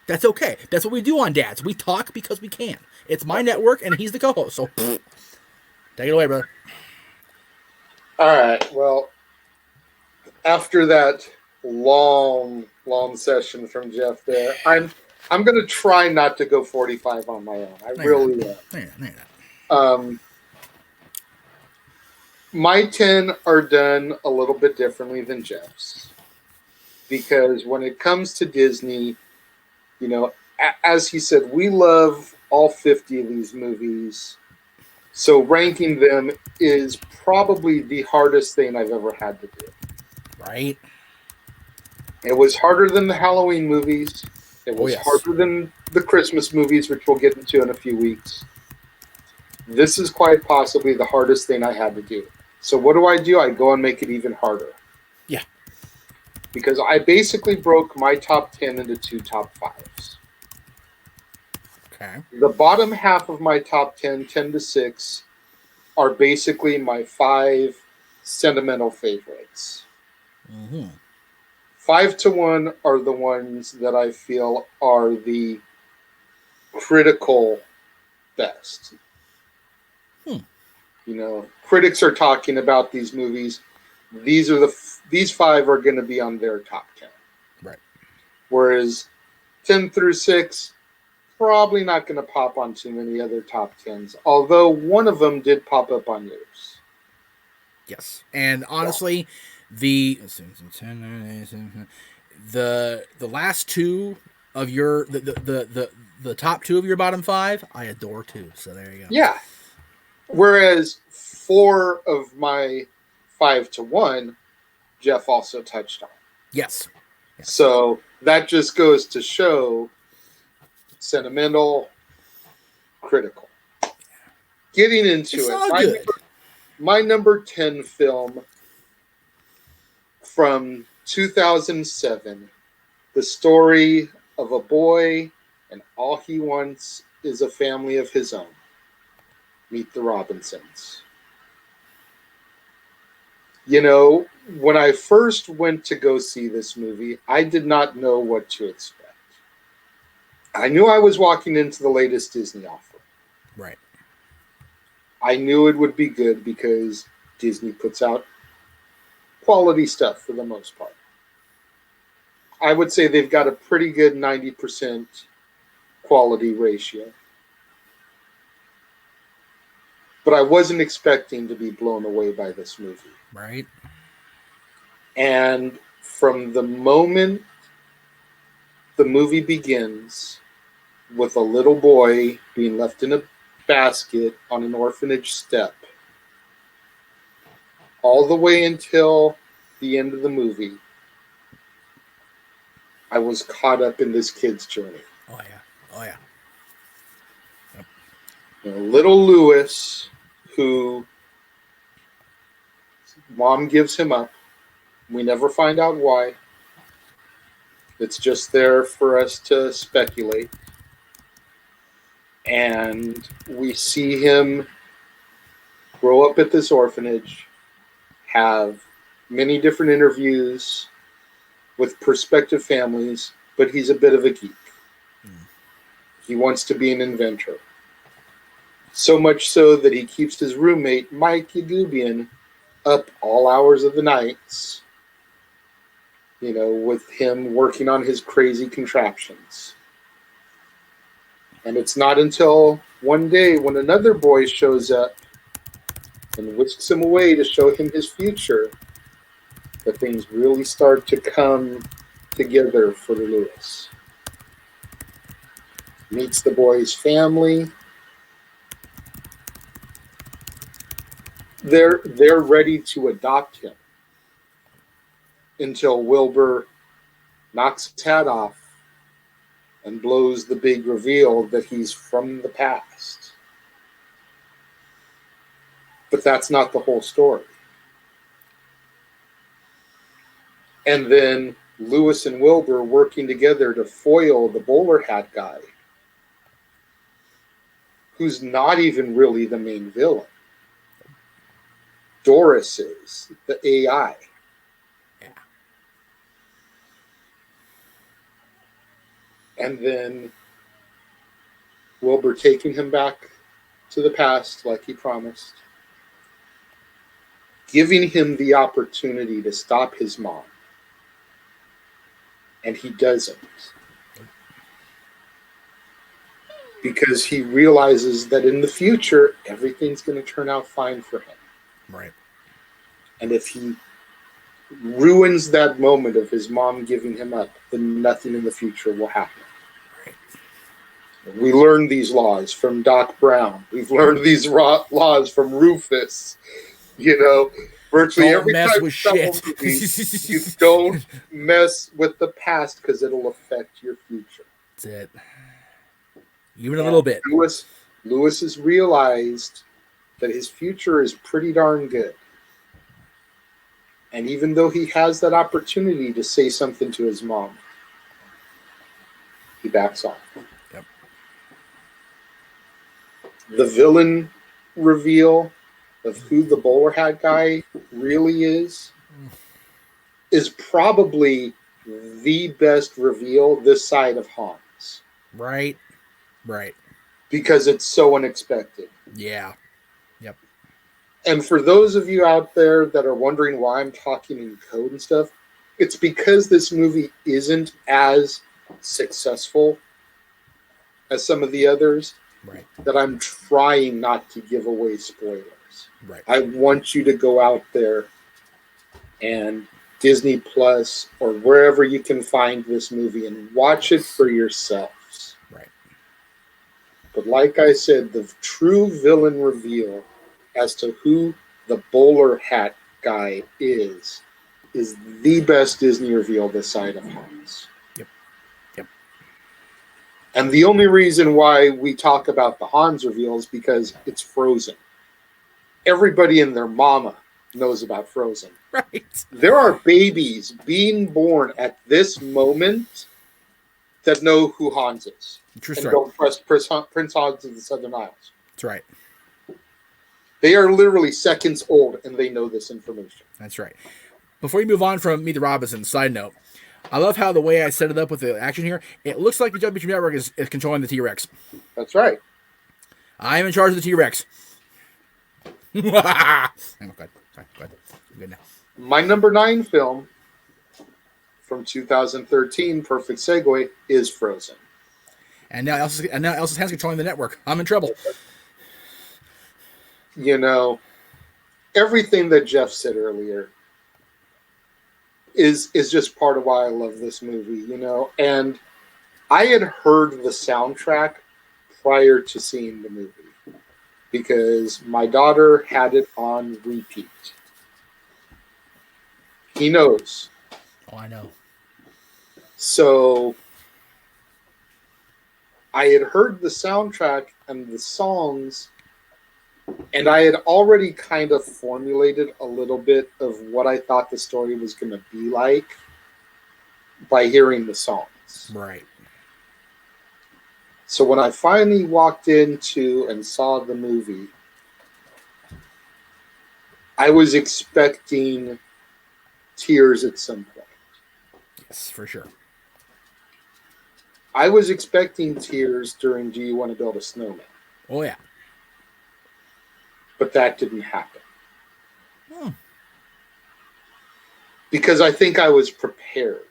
That's okay. That's what we do on Dads. We talk because we can. It's my network, and he's the co-host. So, take it away, brother. All right. Well, after that long long session from Jeff there. I'm going to try not to go 45 on my own. I really will. My 10 are done a little bit differently than Jeff's. Because when it comes to Disney, you know, as he said, we love all 50 of these movies. So ranking them is probably the hardest thing I've ever had to do. Right? It was harder than the Halloween movies. It was harder than the Christmas movies, which we'll get into in a few weeks. This is quite possibly the hardest thing I had to do. So what do? I go and make it even harder. Yeah. Because I basically broke my top 10 into 2 top 5s. Okay. The bottom half of my top 10, 10 to 6, are basically my 5 sentimental favorites. Mm-hmm. 5 to 1 are the ones that I feel are the critical best. You know, critics are talking about these movies. These 5 are going to be on their top 10. Right. Whereas 10 through 6, probably not going to pop on too many other top 10s. Although one of them did pop up on yours. Yes. And honestly, the last 2 of your the top 2 of your bottom 5, I adore too. So there you go. Yeah. Whereas 4 of my 5 to 1, Jeff also touched on. Yes. So that just goes to show sentimental, critical. Getting into it, my number 10 film from 2007, the story of a boy and all he wants is a family of his own. Meet the Robinsons. You know, when I first went to go see this movie, I did not know what to expect. I knew I was walking into the latest Disney offer. Right. I knew it would be good because Disney puts out quality stuff for the most part. I would say they've got a pretty good 90% quality ratio. But I wasn't expecting to be blown away by this movie. Right. And from the moment the movie begins with a little boy being left in a basket on an orphanage step, all the way until the end of the movie, I was caught up in this kid's journey. Oh, yeah. Oh, yeah. Yep. You know, little Louis, who mom gives him up. We never find out why. It's just there for us to speculate. And we see him grow up at this orphanage, have many different interviews with prospective families, but he's a bit of a geek. He wants to be an inventor. So much so that he keeps his roommate, Mike Yagubian, up all hours of the nights, you know, with him working on his crazy contraptions. And it's not until one day when another boy shows up and whisks him away to show him his future that things really start to come together for Louis. Meets the boy's family. They're ready to adopt him until Wilbur knocks his hat off and blows the big reveal that he's from the past. But that's not the whole story. And then Louis and Wilbur working together to foil the bowler hat guy, who's not even really the main villain. Doris is, the AI. Yeah. And then Wilbur taking him back to the past like he promised. Giving him the opportunity to stop his mom. And he doesn't. Because he realizes that in the future, everything's going to turn out fine for him. Right. And if he ruins that moment of his mom giving him up, then nothing in the future will happen. Right. We learned these laws from Doc Brown. We've learned these laws from Rufus. You know, virtually Don't every mess time with you shit. watch a movie, you don't mess with the past because it'll affect your future. That's it. Even a little bit. Lewis has realized that his future is pretty darn good. And even though he has that opportunity to say something to his mom, he backs off. Yep. The villain reveal of who the bowler hat guy really is probably the best reveal this side of Hans. Right. Right. Because it's so unexpected. Yeah. Yep. And for those of you out there that are wondering why I'm talking in code and stuff, it's because this movie isn't as successful as some of the others. Right. That I'm trying not to give away spoilers. Right. I want you to go out there and Disney Plus or wherever you can find this movie and watch it for yourselves. Right. But like I said, the true villain reveal as to who the bowler hat guy is the best Disney reveal this side of Hans. Yep. Yep. And the only reason why we talk about the Hans reveal is because it's Frozen. Everybody and their mama knows about Frozen. Right. There are babies being born at this moment that know who Hans is. True and story. don't trust Prince Hans of the Southern Isles. That's right. They are literally seconds old, and they know this information. That's right. Before you move on from Meet the Robinsons, side note, I love how the way I set it up with the action here, it looks like the WB Network is controlling the T-Rex. That's right. I am in charge of the T-Rex. Oh, good. Sorry, good. I'm good now. My number 9 film from 2013, perfect segue, is Frozen. And now Elsa's hands controlling the network. I'm in trouble. You know, everything that Jeff said earlier is just part of why I love this movie, you know. And I had heard the soundtrack prior to seeing the movie because my daughter had it on repeat. He knows. Oh, I know. So I had heard the soundtrack and the songs, and I had already kind of formulated a little bit of what I thought the story was going to be like by hearing the songs. Right. So when I finally walked into and saw the movie, I was expecting tears at some point. Yes, for sure. I was expecting tears during Do You Want to Build a Snowman? Oh, yeah. But that didn't happen. Because I think I was prepared.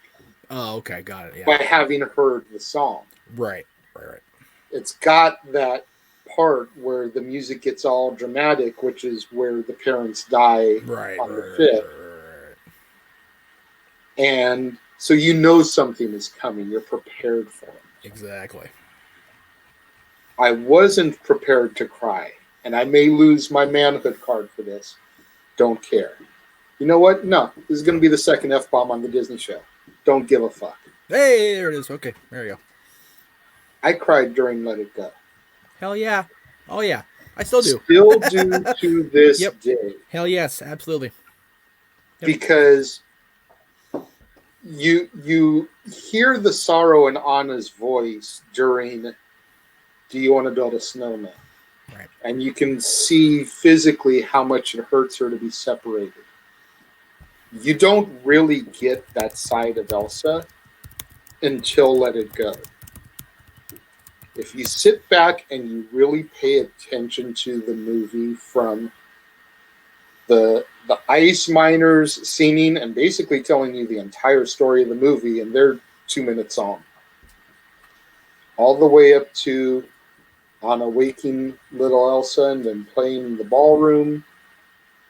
Oh, okay. Got it. Yeah. By having heard the song. Right. It's got that part where the music gets all dramatic, which is where the parents die on the fifth. Right. And so you know something is coming. You're prepared for it. Exactly. I wasn't prepared to cry. And I may lose my manhood card for this. Don't care. You know what? No. This is going to be the second F-bomb on the Disney show. Don't give a fuck. Hey, there it is. Okay, there you go. I cried during Let It Go. Hell yeah. Oh, yeah. I still do. Still do to this day. Hell yes, absolutely. Yep. Because you hear the sorrow in Anna's voice during Do You Want to Build a Snowman? Right. And you can see physically how much it hurts her to be separated. You don't really get that side of Elsa until Let It Go. If you sit back and you really pay attention to the movie from the ice miners singing and basically telling you the entire story of the movie, and they're 2-minute song. All the way up to Anna waking little Elsa and then playing in the ballroom,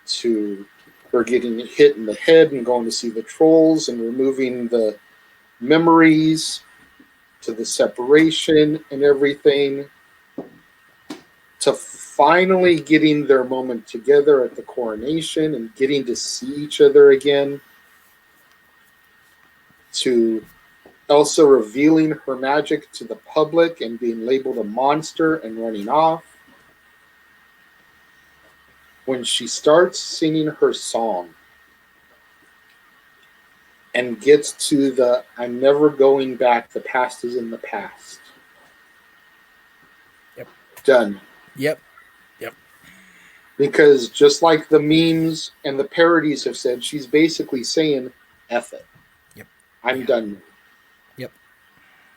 to her getting hit in the head and going to see the trolls and removing the memories, to the separation and everything, to finally getting their moment together at the coronation and getting to see each other again, to Elsa revealing her magic to the public and being labeled a monster and running off. When she starts singing her song and gets to the "I'm never going back, the past is in the past." Yep. Done. Yep. Because just like the memes and the parodies have said, she's basically saying, F it. Yep. I'm done. Yep.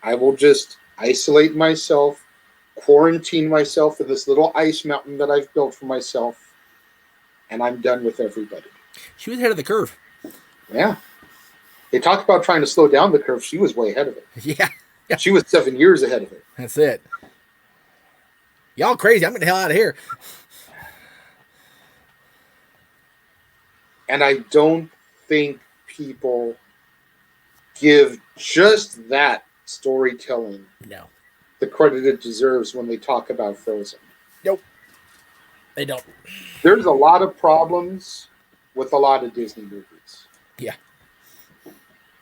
I will just isolate myself, quarantine myself in this little ice mountain that I've built for myself, and I'm done with everybody. She was ahead of the curve. Yeah. They talk about trying to slow down the curve. She was way ahead of it. Yeah. She was 7 years ahead of it. That's it. Y'all crazy. I'm getting the hell out of here. And I don't think people give just that storytelling the credit it deserves when they talk about Frozen. Nope. They don't. There's a lot of problems with a lot of Disney movies. Yeah.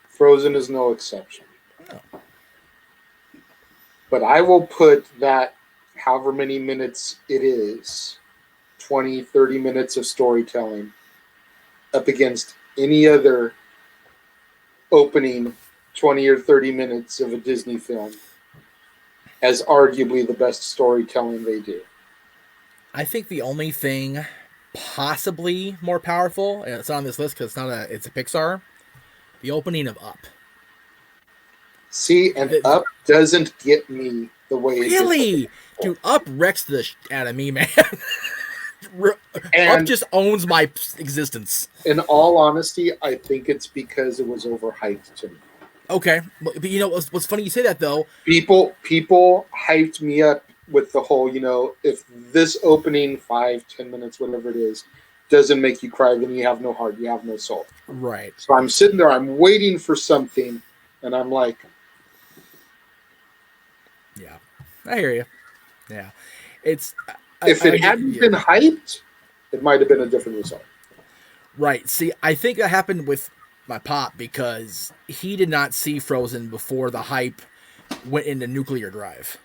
Frozen is no exception. No. But I will put that, however many minutes it is, 20, 30 minutes of storytelling, up against any other opening 20 or 30 minutes of a Disney film as arguably the best storytelling they do. I think the only thing possibly more powerful, and it's on this list because it's a Pixar, the opening of Up. See, and Up doesn't get me the way it really, dude. Up wrecks the out of me, man. And Up just owns my existence. In all honesty, I think it's because it was overhyped to me. Okay, but you know what's funny? You say that though. People hyped me up with the whole, if this opening 5-10 minutes, whatever it is, doesn't make you cry, then you have no heart, you have no soul. Right. So I'm sitting there, I'm waiting for something, and I'm like, yeah, I hear you. Yeah, it's. If it hadn't been hyped, it might have been a different result. Right. See, I think that happened with my pop because he did not see Frozen before the hype went into nuclear drive.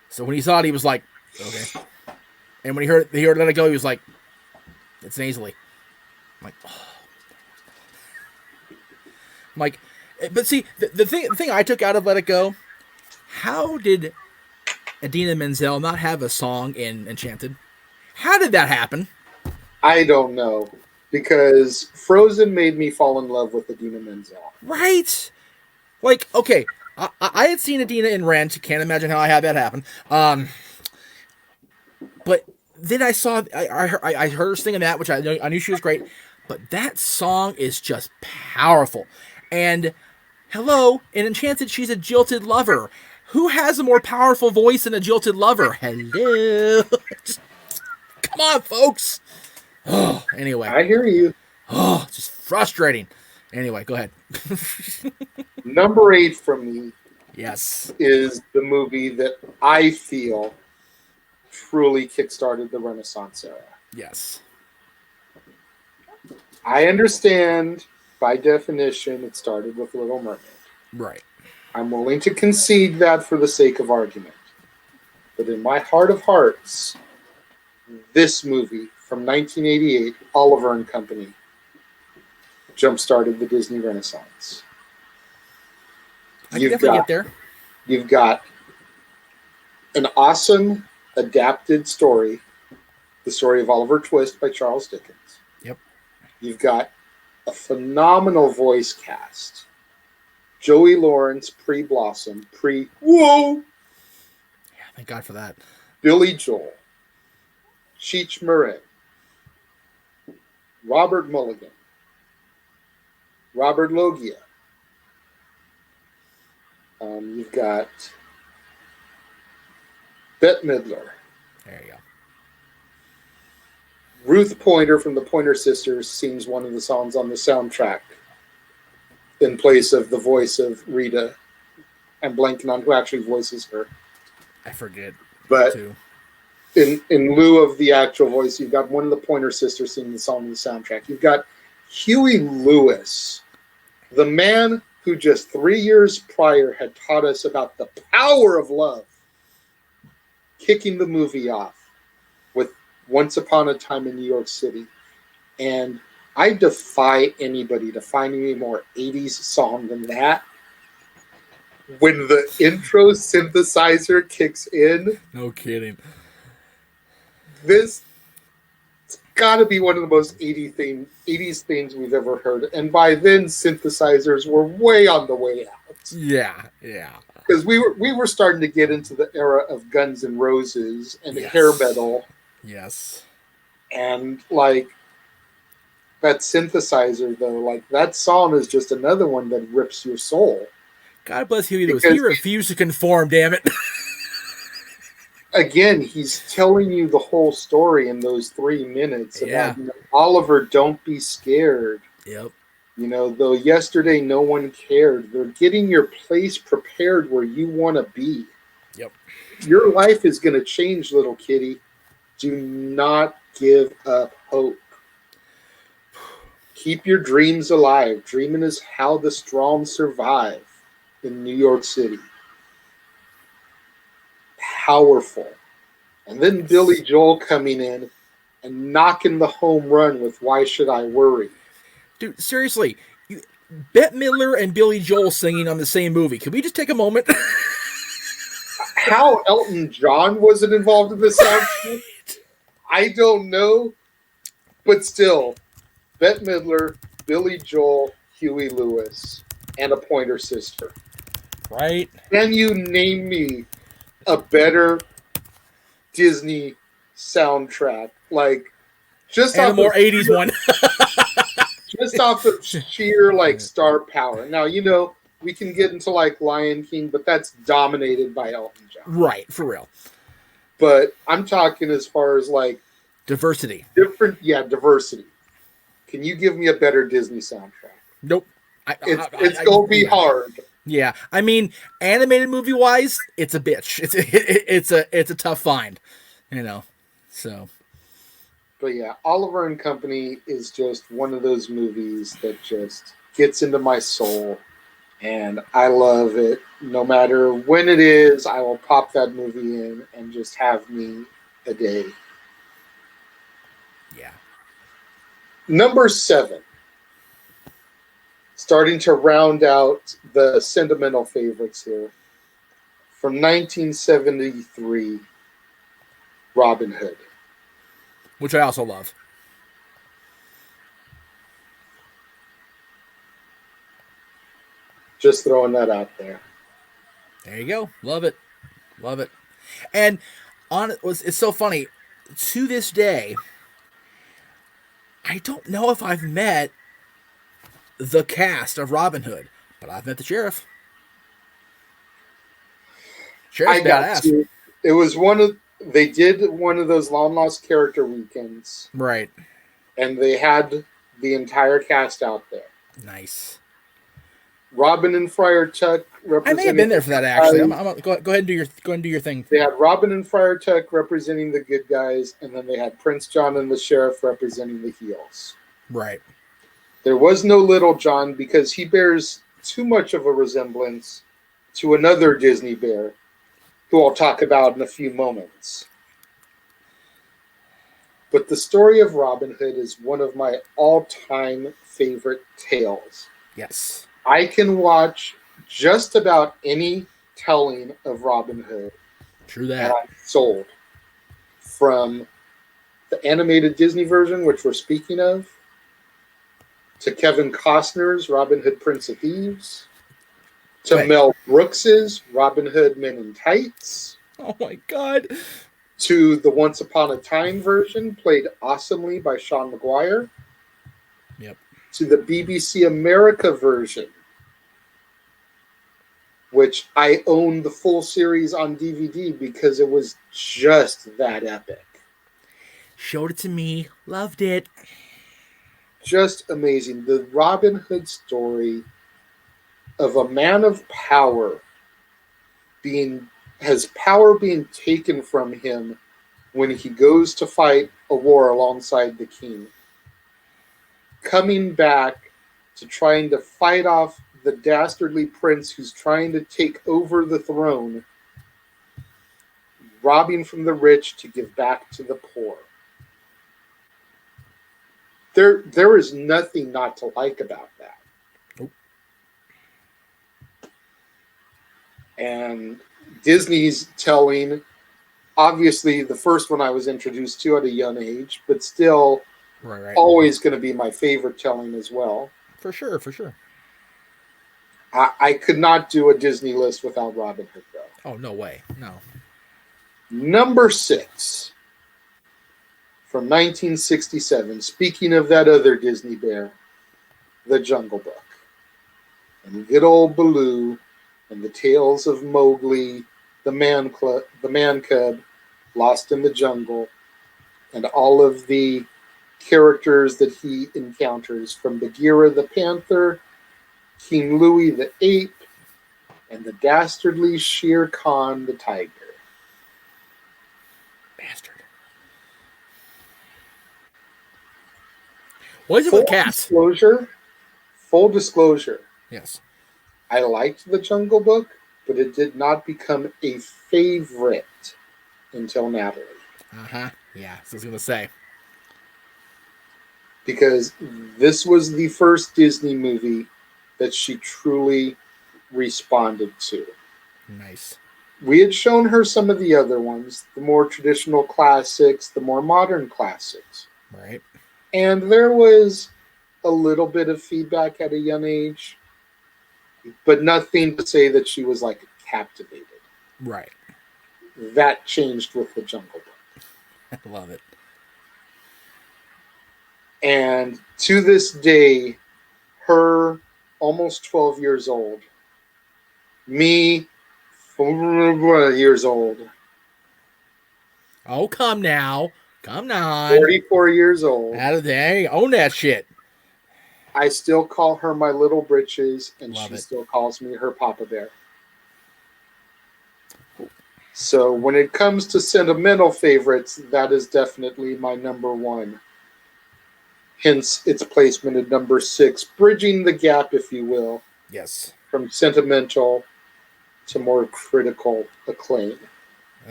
So when he saw it, he was like, okay. And when he heard Let It Go, he was like, it's nasally. I'm like, oh. I'm like, but see, the thing I took out of Let It Go, how did Idina Menzel not have a song in Enchanted? How did that happen? I don't know, because Frozen made me fall in love with Idina Menzel. Right? Like, okay, I had seen Idina in Rent. Can't imagine how I had that happen. But then I saw, I heard her singing that, which I knew she was great. But that song is just powerful. And hello, in Enchanted, she's a jilted lover. Who has a more powerful voice than a jilted lover? Hello. Come on, folks. Oh, anyway. I hear you. Oh, it's just frustrating. Anyway, go ahead. Number 8 from me, yes, is the movie that I feel truly kickstarted the Renaissance era. Yes. I understand, by definition, it started with Little Mermaid. Right. I'm willing to concede that for the sake of argument. But in my heart of hearts, this movie from 1988, Oliver and Company, jump-started the Disney Renaissance. I can definitely get there. You've got an awesome adapted story, the story of Oliver Twist by Charles Dickens. Yep. You've got a phenomenal voice cast. Joey Lawrence, pre-Blossom, pre-Whoa! Yeah, thank God for that. Billy Joel, Cheech Marin, Robert Mulligan, Robert Loggia, You've got Bette Midler, There you go. Ruth Pointer from the Pointer Sisters sings one of the songs on the soundtrack in place of the voice of Rita. I'm blanking on who actually voices her. I forget. But too. in lieu of the actual voice, you've got one of the Pointer Sisters singing the song on the soundtrack. You've got Huey Lewis, the man who just 3 years prior had taught us about the power of love, kicking the movie off with Once Upon a Time in New York City. And I defy anybody to find any more 80s song than that. When the intro synthesizer kicks in, No kidding. this got to be one of the most 80s things we've ever heard. And by then, synthesizers were way on the way out. Yeah. Because we were starting to get into the era of Guns N' Roses and Yes. hair metal. Yes. And like that synthesizer, though, like that song is just another one that rips your soul. God bless Huey Lewis. He refused to conform, damn it. Again, he's telling you the whole story in those 3 minutes about, Oliver, don't be scared. Yep. Though yesterday no one cared. They're getting your place prepared where you want to be. Yep. Your life is going to change, little kitty. Do not give up hope. Keep your dreams alive. Dreaming is how the strong survive in New York City. Powerful. And then Billy Joel coming in and knocking the home run with Why Should I Worry? Dude, seriously, Bette Midler and Billy Joel singing on the same movie. Can we just take a moment? How Elton John wasn't involved in this soundtrack, I don't know. But still, Bette Midler, Billy Joel, Huey Lewis, and a Pointer Sister. Right? Can you name me a better Disney soundtrack? Like, just and off a more of 80s one. just off of sheer like star power. Now, we can get into like Lion King, but that's dominated by Elton John. Right, for real. But I'm talking as far as like diversity. Diversity. Can you give me a better Disney soundtrack? Nope. It's gonna be hard. Yeah, I mean, animated movie wise, it's a bitch. It's a tough find, So. But yeah, Oliver and Company is just one of those movies that just gets into my soul, and I love it. No matter when it is, I will pop that movie in and just have me a day. Yeah. Number 7. Starting to round out the sentimental favorites here. From 1973, Robin Hood. Which I also love. Just throwing that out there. There you go. Love it. Love it. And it's so funny. To this day, I don't know if I've met the cast of Robin Hood, but I've met the sheriff. Sheriff's badass. To. It was they did one of those long lost character weekends. Right. And they had the entire cast out there. Nice. Robin and Friar Tuck representing. I may have been there for that actually. Go ahead and do your thing. They had Robin and Friar Tuck representing the good guys, and then they had Prince John and the sheriff representing the heels. Right. There was no Little John because he bears too much of a resemblance to another Disney bear, who I'll talk about in a few moments. But the story of Robin Hood is one of my all-time favorite tales. Yes. I can watch just about any telling of Robin Hood. True that. And I'm sold. From the animated Disney version, which we're speaking of, to Kevin Costner's Robin Hood Prince of Thieves, to Mel Brooks's Robin Hood Men in Tights. Oh my God. To the Once Upon a Time version, played awesomely by Sean Maguire. Yep. To the BBC America version, which I own the full series on DVD because it was just that epic. Showed it to me. Loved it. Just amazing. The Robin Hood story of a man of power has power being taken from him when he goes to fight a war alongside the king. Coming back to trying to fight off the dastardly prince who's trying to take over the throne, robbing from the rich to give back to the poor. There is nothing not to like about that. Nope. And Disney's telling, obviously the first one I was introduced to at a young age, but still Right. always going to be my favorite telling as well. For sure. I could not do a Disney list without Robin Hood, though. Oh, no way. No. Number 6 from 1967. Speaking of that other Disney bear, The Jungle Book. And good old Baloo and the tales of Mowgli, the man cub, lost in the jungle, and all of the characters that he encounters, from Bagheera the panther, King Louie the ape, and the dastardly Shere Khan the tiger. Bastard. What is it with cats? Full disclosure. Yes. I liked The Jungle Book, but it did not become a favorite until Natalie. Yeah, so I was going to say. Because this was the first Disney movie that she truly responded to. Nice. We had shown her some of the other ones, the more traditional classics, the more modern classics. Right. And there was a little bit of feedback at a young age, but nothing to say that she was like captivated. Right. That changed with The Jungle Book. I love it. And to this day, her almost 12 years old, me 4 years old, Oh, come now. Come on. 44 years old, Out of there. Own that shit. I still call her my little britches, and Love she it. still calls me her Papa Bear. So when it comes to sentimental favorites, that is definitely my number one. Hence its placement at number 6, bridging the gap, if you will, Yes. from sentimental to more critical acclaim.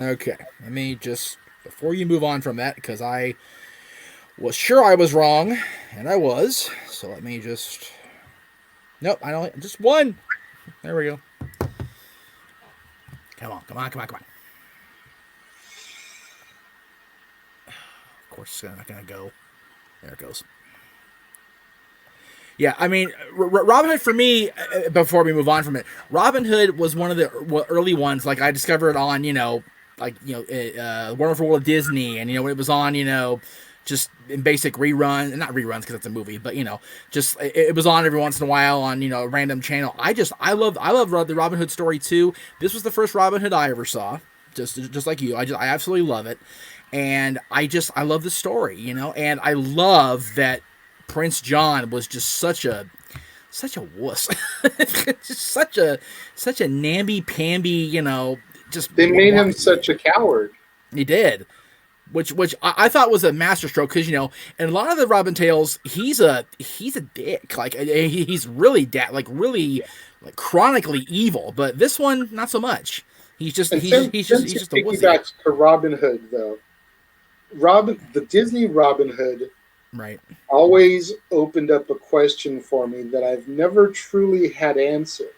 Okay. Let me just, before you move on from that, because I was sure I was wrong, and I was. So let me just, nope, I don't, just one. There we go. Come on. Of course, it's not going to go. There it goes. Yeah, I mean, Robin Hood for me, before we move on from it, Robin Hood was one of the early ones. Like, I discovered it on, Wonderful World of Disney, and, when it was on, just in basic reruns, not reruns because it's a movie, but, just, it was on every once in a while on, a random channel. I love the Robin Hood story, too. This was the first Robin Hood I ever saw, just like you. I absolutely love it. And I love the story, and I love that Prince John was just such a wuss, just such a namby-pamby, just They made him such a coward. He did, which I thought was a masterstroke, because in a lot of the Robin tales, he's a dick, like he's really really like chronically evil, but this one not so much. He's just a wussy. Back to Robin Hood, though. The Disney Robin Hood, right, always opened up a question for me that I've never truly had answered.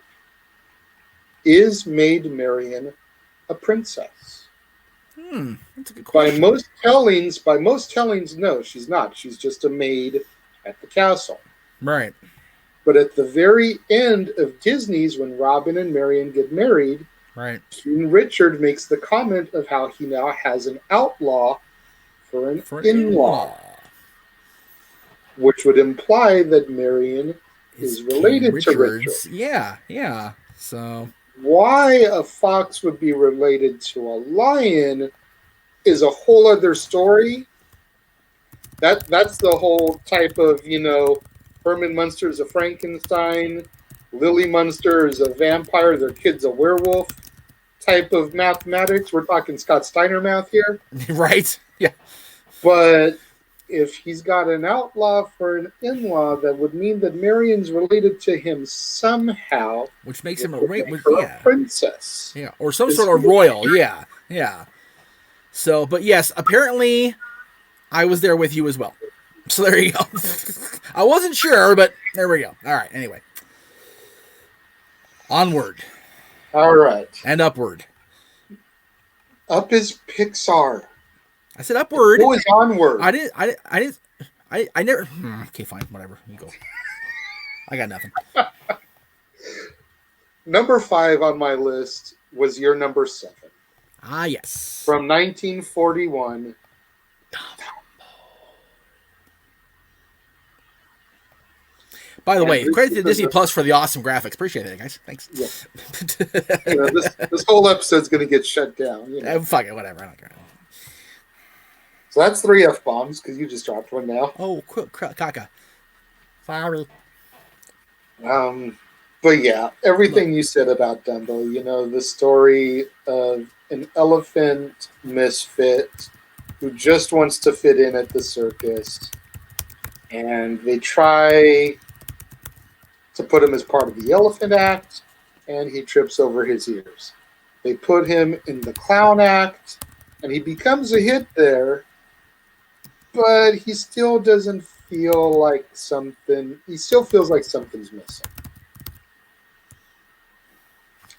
Is Maid Marian a princess? That's a good question. By most tellings, no, she's not. She's just a maid at the castle. Right. But at the very end of Disney's, when Robin and Marian get married, right, King Richard makes the comment of how he now has an outlaw for an in-law, which would imply that Marian is related to Richard. Yeah. So Why a fox would be related to a lion is a whole other story. That's the whole type of, Herman Munster is a Frankenstein, Lily Munster is a vampire, their kid's a werewolf type of mathematics. We're talking Scott Steiner math here. Right? Yeah. But if he's got an outlaw for an in-law, that would mean that Marion's related to him somehow, Which makes him a princess. Yeah, or some sort of royal. Yeah, yeah. So, but yes, apparently I was there with you as well. So there you go. I wasn't sure, but there we go. All right, anyway. Onward. All right. And upward. Up is Pixar. I said upward. Who is onward? I never. Okay, fine, whatever. You go. I got nothing. Number 5 on my list was your number 7. Ah, yes. From 1941. By the way, credit to Disney Plus for the awesome graphics. Appreciate it, guys. Thanks. Yeah. This whole episode's going to get shut down. Fuck it, whatever. I don't care. So that's 3 F-bombs, because you just dropped one now. Oh, caca. Sorry. But yeah, everything you said about Dumbo, the story of an elephant misfit who just wants to fit in at the circus, and they try to put him as part of the elephant act, and he trips over his ears. They put him in the clown act, and he becomes a hit there, but he still doesn't feel like he still feels like something's missing.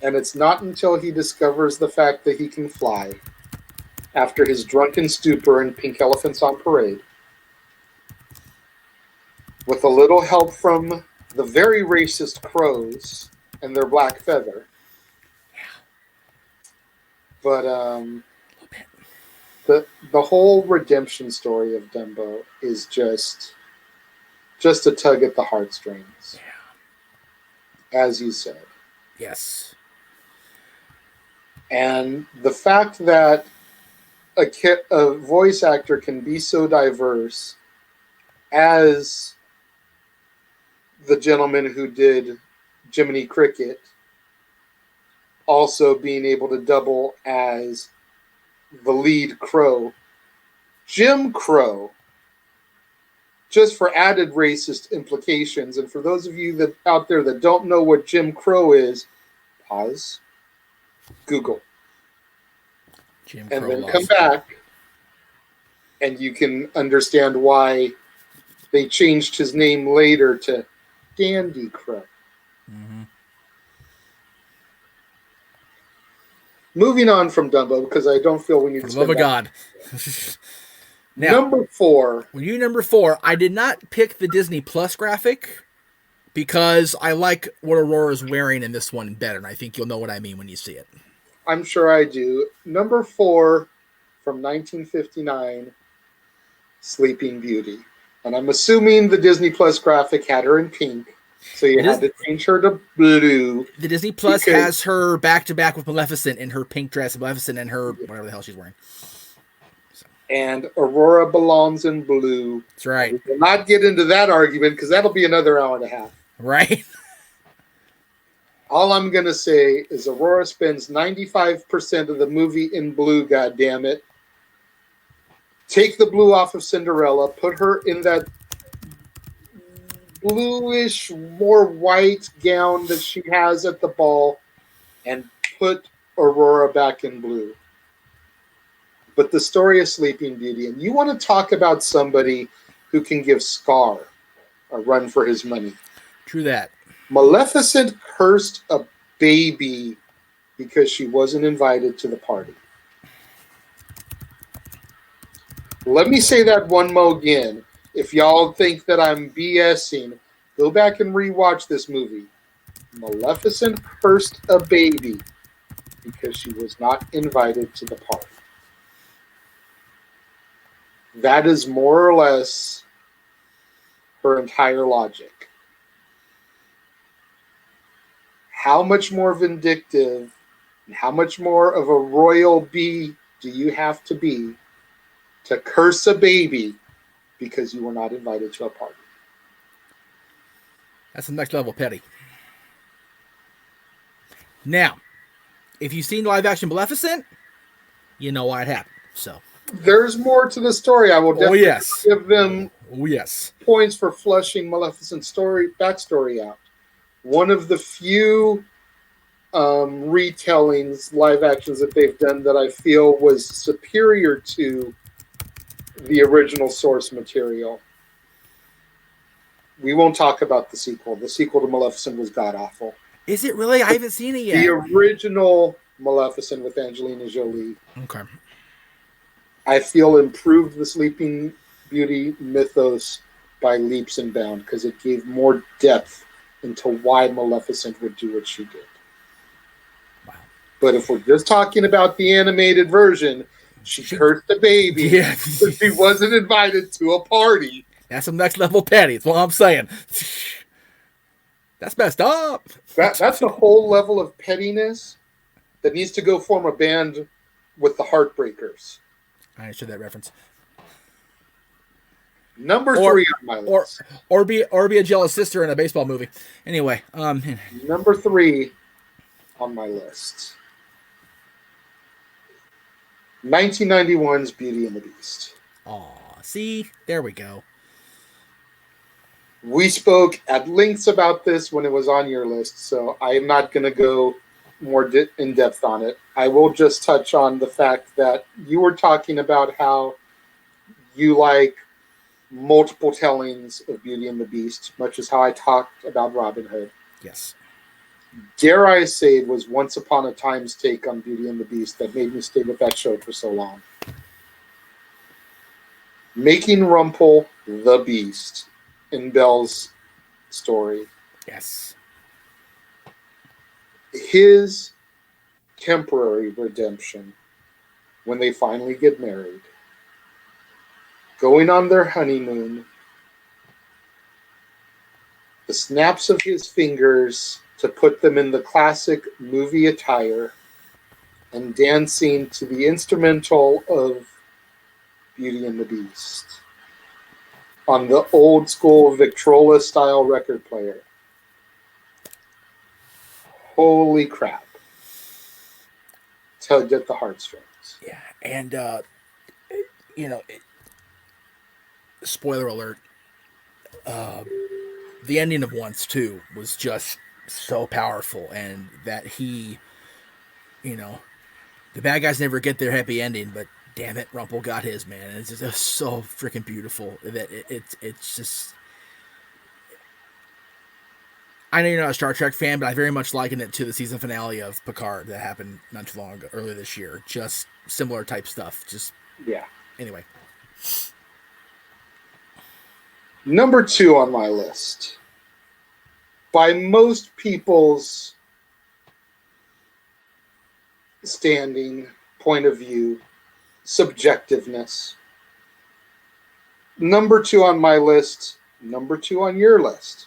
And it's not until he discovers the fact that he can fly, after his drunken stupor in Pink Elephants on Parade, with a little help from the very racist crows and their black feather. But the whole redemption story of Dumbo is just a tug at the heartstrings. Yeah. As you said. Yes. And the fact that a voice actor can be so diverse as the gentleman who did Jiminy Cricket, also being able to double as the lead crow, Jim Crow, just for added racist implications. And for those of you out there that don't know what Jim Crow is, pause, Google, and then come back, and you can understand why they changed his name later to Dandy Crow. Mm-hmm. Moving on from Dumbo, because I don't feel we need to. For the love of God. Now, number 4. When you number 4, I did not pick the Disney Plus graphic because I like what Aurora's wearing in this one better, and I think you'll know what I mean when you see it. I'm sure I do. Number 4 from 1959, Sleeping Beauty. And I'm assuming the Disney Plus graphic had her in pink, so you had to change her to blue. The Disney Plus has her back-to-back with Maleficent in her pink dress, Maleficent and her whatever the hell she's wearing. So. And Aurora belongs in blue. That's right. We will not get into that argument, because that'll be another hour and a half. Right. All I'm going to say is Aurora spends 95% of the movie in blue, goddammit. Take the blue off of Cinderella, put her in that bluish, more white gown that she has at the ball, and put Aurora back in blue. But the story of Sleeping Beauty, and you want to talk about somebody who can give Scar a run for his money. True that. Maleficent cursed a baby because she wasn't invited to the party. Let me say that one more again. If y'all think that I'm BSing, go back and rewatch this movie. Maleficent cursed a baby because she was not invited to the party. That is more or less her entire logic. how much more vindictive and how much more of a royal bee do you have to be to curse a baby because you were not invited to a party? That's the next level petty. Now, if you've seen live action Maleficent, you know why it happened. So there's more to the story. I will definitely give them points for fleshing Maleficent's backstory out. One of the few retellings, live actions that they've done that I feel was superior to the original source material. We won't talk about the sequel. The sequel to Maleficent was god-awful. Is it really? I haven't seen it yet. The original Maleficent with Angelina Jolie. Okay. I feel improved the Sleeping Beauty mythos by leaps and bounds because it gave more depth into why Maleficent would do what she did. Wow. But if we're just talking about the animated version, she cursed the baby because she wasn't invited to a party. That's some next level petty. That's what I'm saying. That's messed up. That's a whole level of pettiness that needs to go form a band with the Heartbreakers. I understood that reference. Number 3 on my list. Or be a jealous sister in a baseball movie. Anyway. Number 3 on my list. 1991's Beauty and the Beast. Aw, see? There we go. We spoke at lengths about this when it was on your list, so I am not going to go more in depth on it. I will just touch on the fact that you were talking about how you like multiple tellings of Beauty and the Beast, much as how I talked about Robin Hood. Yes. Dare I say it was Once Upon a Time's take on Beauty and the Beast that made me stay with that show for so long. Making Rumpel the Beast in Belle's story. Yes. His temporary redemption when they finally get married, going on their honeymoon, the snaps of his fingers to put them in the classic movie attire, and dancing to the instrumental of Beauty and the Beast on the old school Victrola style record player. Holy crap. Tugged at the heartstrings. Yeah, and spoiler alert, the ending of Once too was just so powerful, and that the bad guys never get their happy ending, but damn it, Rumpel got his, man. And it's just so freaking beautiful that it's just. I know you're not a Star Trek fan, but I very much liken it to the season finale of Picard that happened not too long ago, earlier this year. Just similar type stuff. Just yeah. Anyway. Number 2 on my list. By most people's standing, point of view, subjectiveness. Number 2 on my list. Number 2 on your list.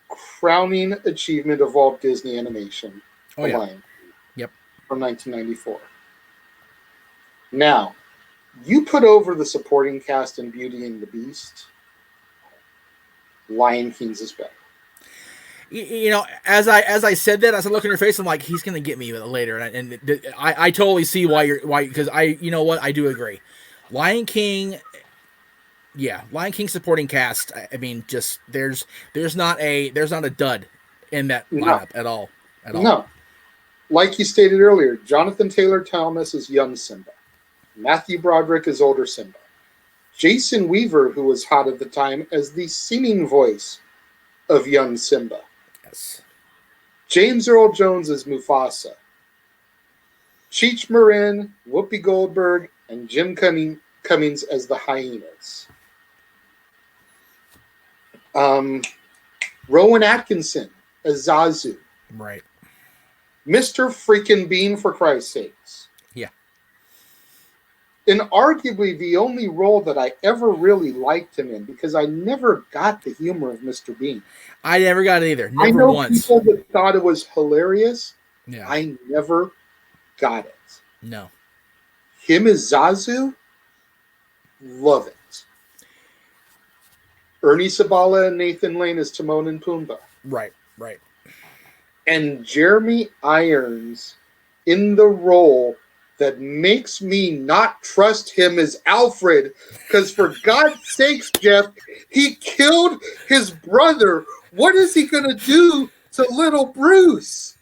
Crowning achievement of Walt Disney Animation. Oh, yeah. Lion King, yep. From 1994. Now, you put over the supporting cast in Beauty and the Beast. Lion King's is better. As I said that, as I look in her face, I'm like, he's gonna get me later, and I totally see why because I do agree. Lion King. Yeah, Lion King supporting cast. I mean, just there's not a dud in that lineup at all. No, like you stated earlier, Jonathan Taylor Thomas is young Simba, Matthew Broderick is older Simba, Jason Weaver, who was hot at the time as the singing voice of young Simba. Yes. James Earl Jones is Mufasa. Cheech Marin, Whoopi Goldberg, and Jim Cummings as the hyenas. Rowan Atkinson as Zazu. Right. Mr. Freaking Bean, for Christ's sakes. Yeah. And arguably the only role that I ever really liked him in, because I never got the humor of Mr. Bean. I never got it either. I Never know once. people that thought it was hilarious. Yeah. I never got it. No. Him as Zazu, love it. Ernie Sabala and Nathan Lane as Timon and Pumbaa. Right. Right. And Jeremy Irons in the role that makes me not trust him as Alfred, because for God's sakes, Jeff, he killed his brother. What is he going to do to little Bruce?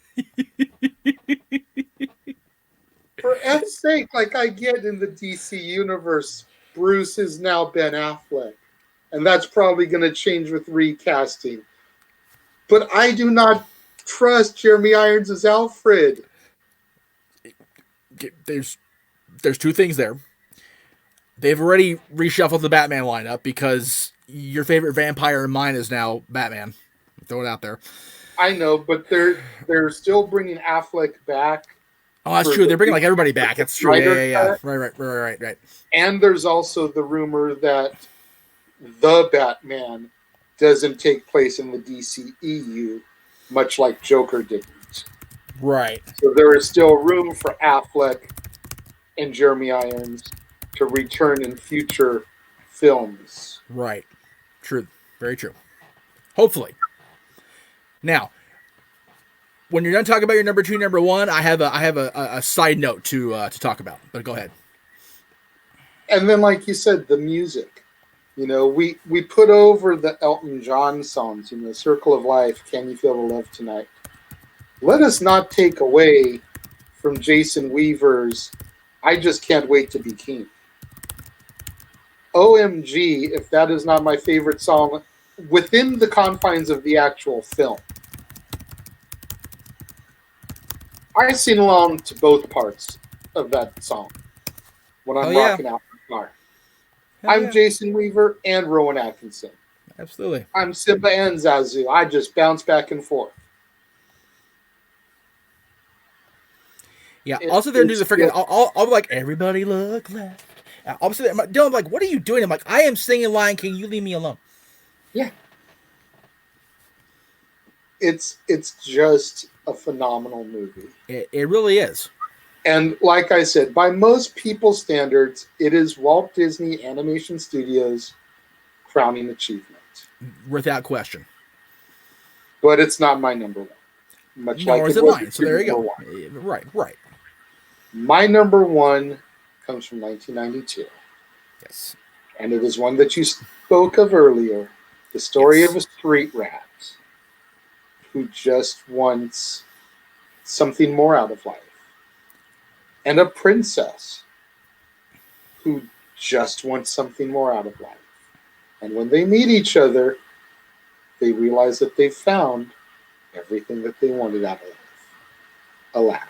For F's sake, like I get in the DC universe, Bruce is now Ben Affleck. And that's probably going to change with recasting. But I do not trust Jeremy Irons as Alfred. There's two things there. They've already reshuffled the Batman lineup because your favorite vampire and mine is now Batman. Throw it out there. I know, but they're still bringing Affleck back. Oh, that's true. They're bringing like everybody back. That's true. Yeah. Right. And there's also the rumor that the Batman doesn't take place in the DCEU, much like Joker didn't. Right. So there is still room for Affleck and Jeremy Irons to return in future films. Right. True. Very true. Hopefully. Now, when you're done talking about your number 2, number 1, I have a side note to talk about. But go ahead. And then, like you said, the music. You know, we put over the Elton John songs. You know, "Circle of Life," "Can You Feel the Love Tonight." Let us not take away from Jason Weaver's "I Just Can't Wait to Be King." OMG, if that is not my favorite song within the confines of the actual film. I sing along to both parts of that song when I'm rocking out the car. I'm Jason Weaver and Rowan Atkinson. Absolutely. I'm Simba and Zazu. I just bounce back and forth. Yeah. Also, they're doing the freaking. I'll be like, everybody look left. I'll be sitting there, Dylan, like, what are you doing? I'm like, I am singing Lion King. You leave me alone. Yeah. It's just a phenomenal movie. It really is. And like I said, by most people's standards, it is Walt Disney Animation Studios' crowning achievement. Without question. But it's not my number 1. Much Nor like is it mine. So there you go. 1. Right. My number 1 comes from 1992. Yes. And it is one that you spoke of earlier. The story of a street rat who just wants something more out of life. And a princess who just wants something more out of life. And when they meet each other, they realize that they've found everything that they wanted out of life. Aladdin.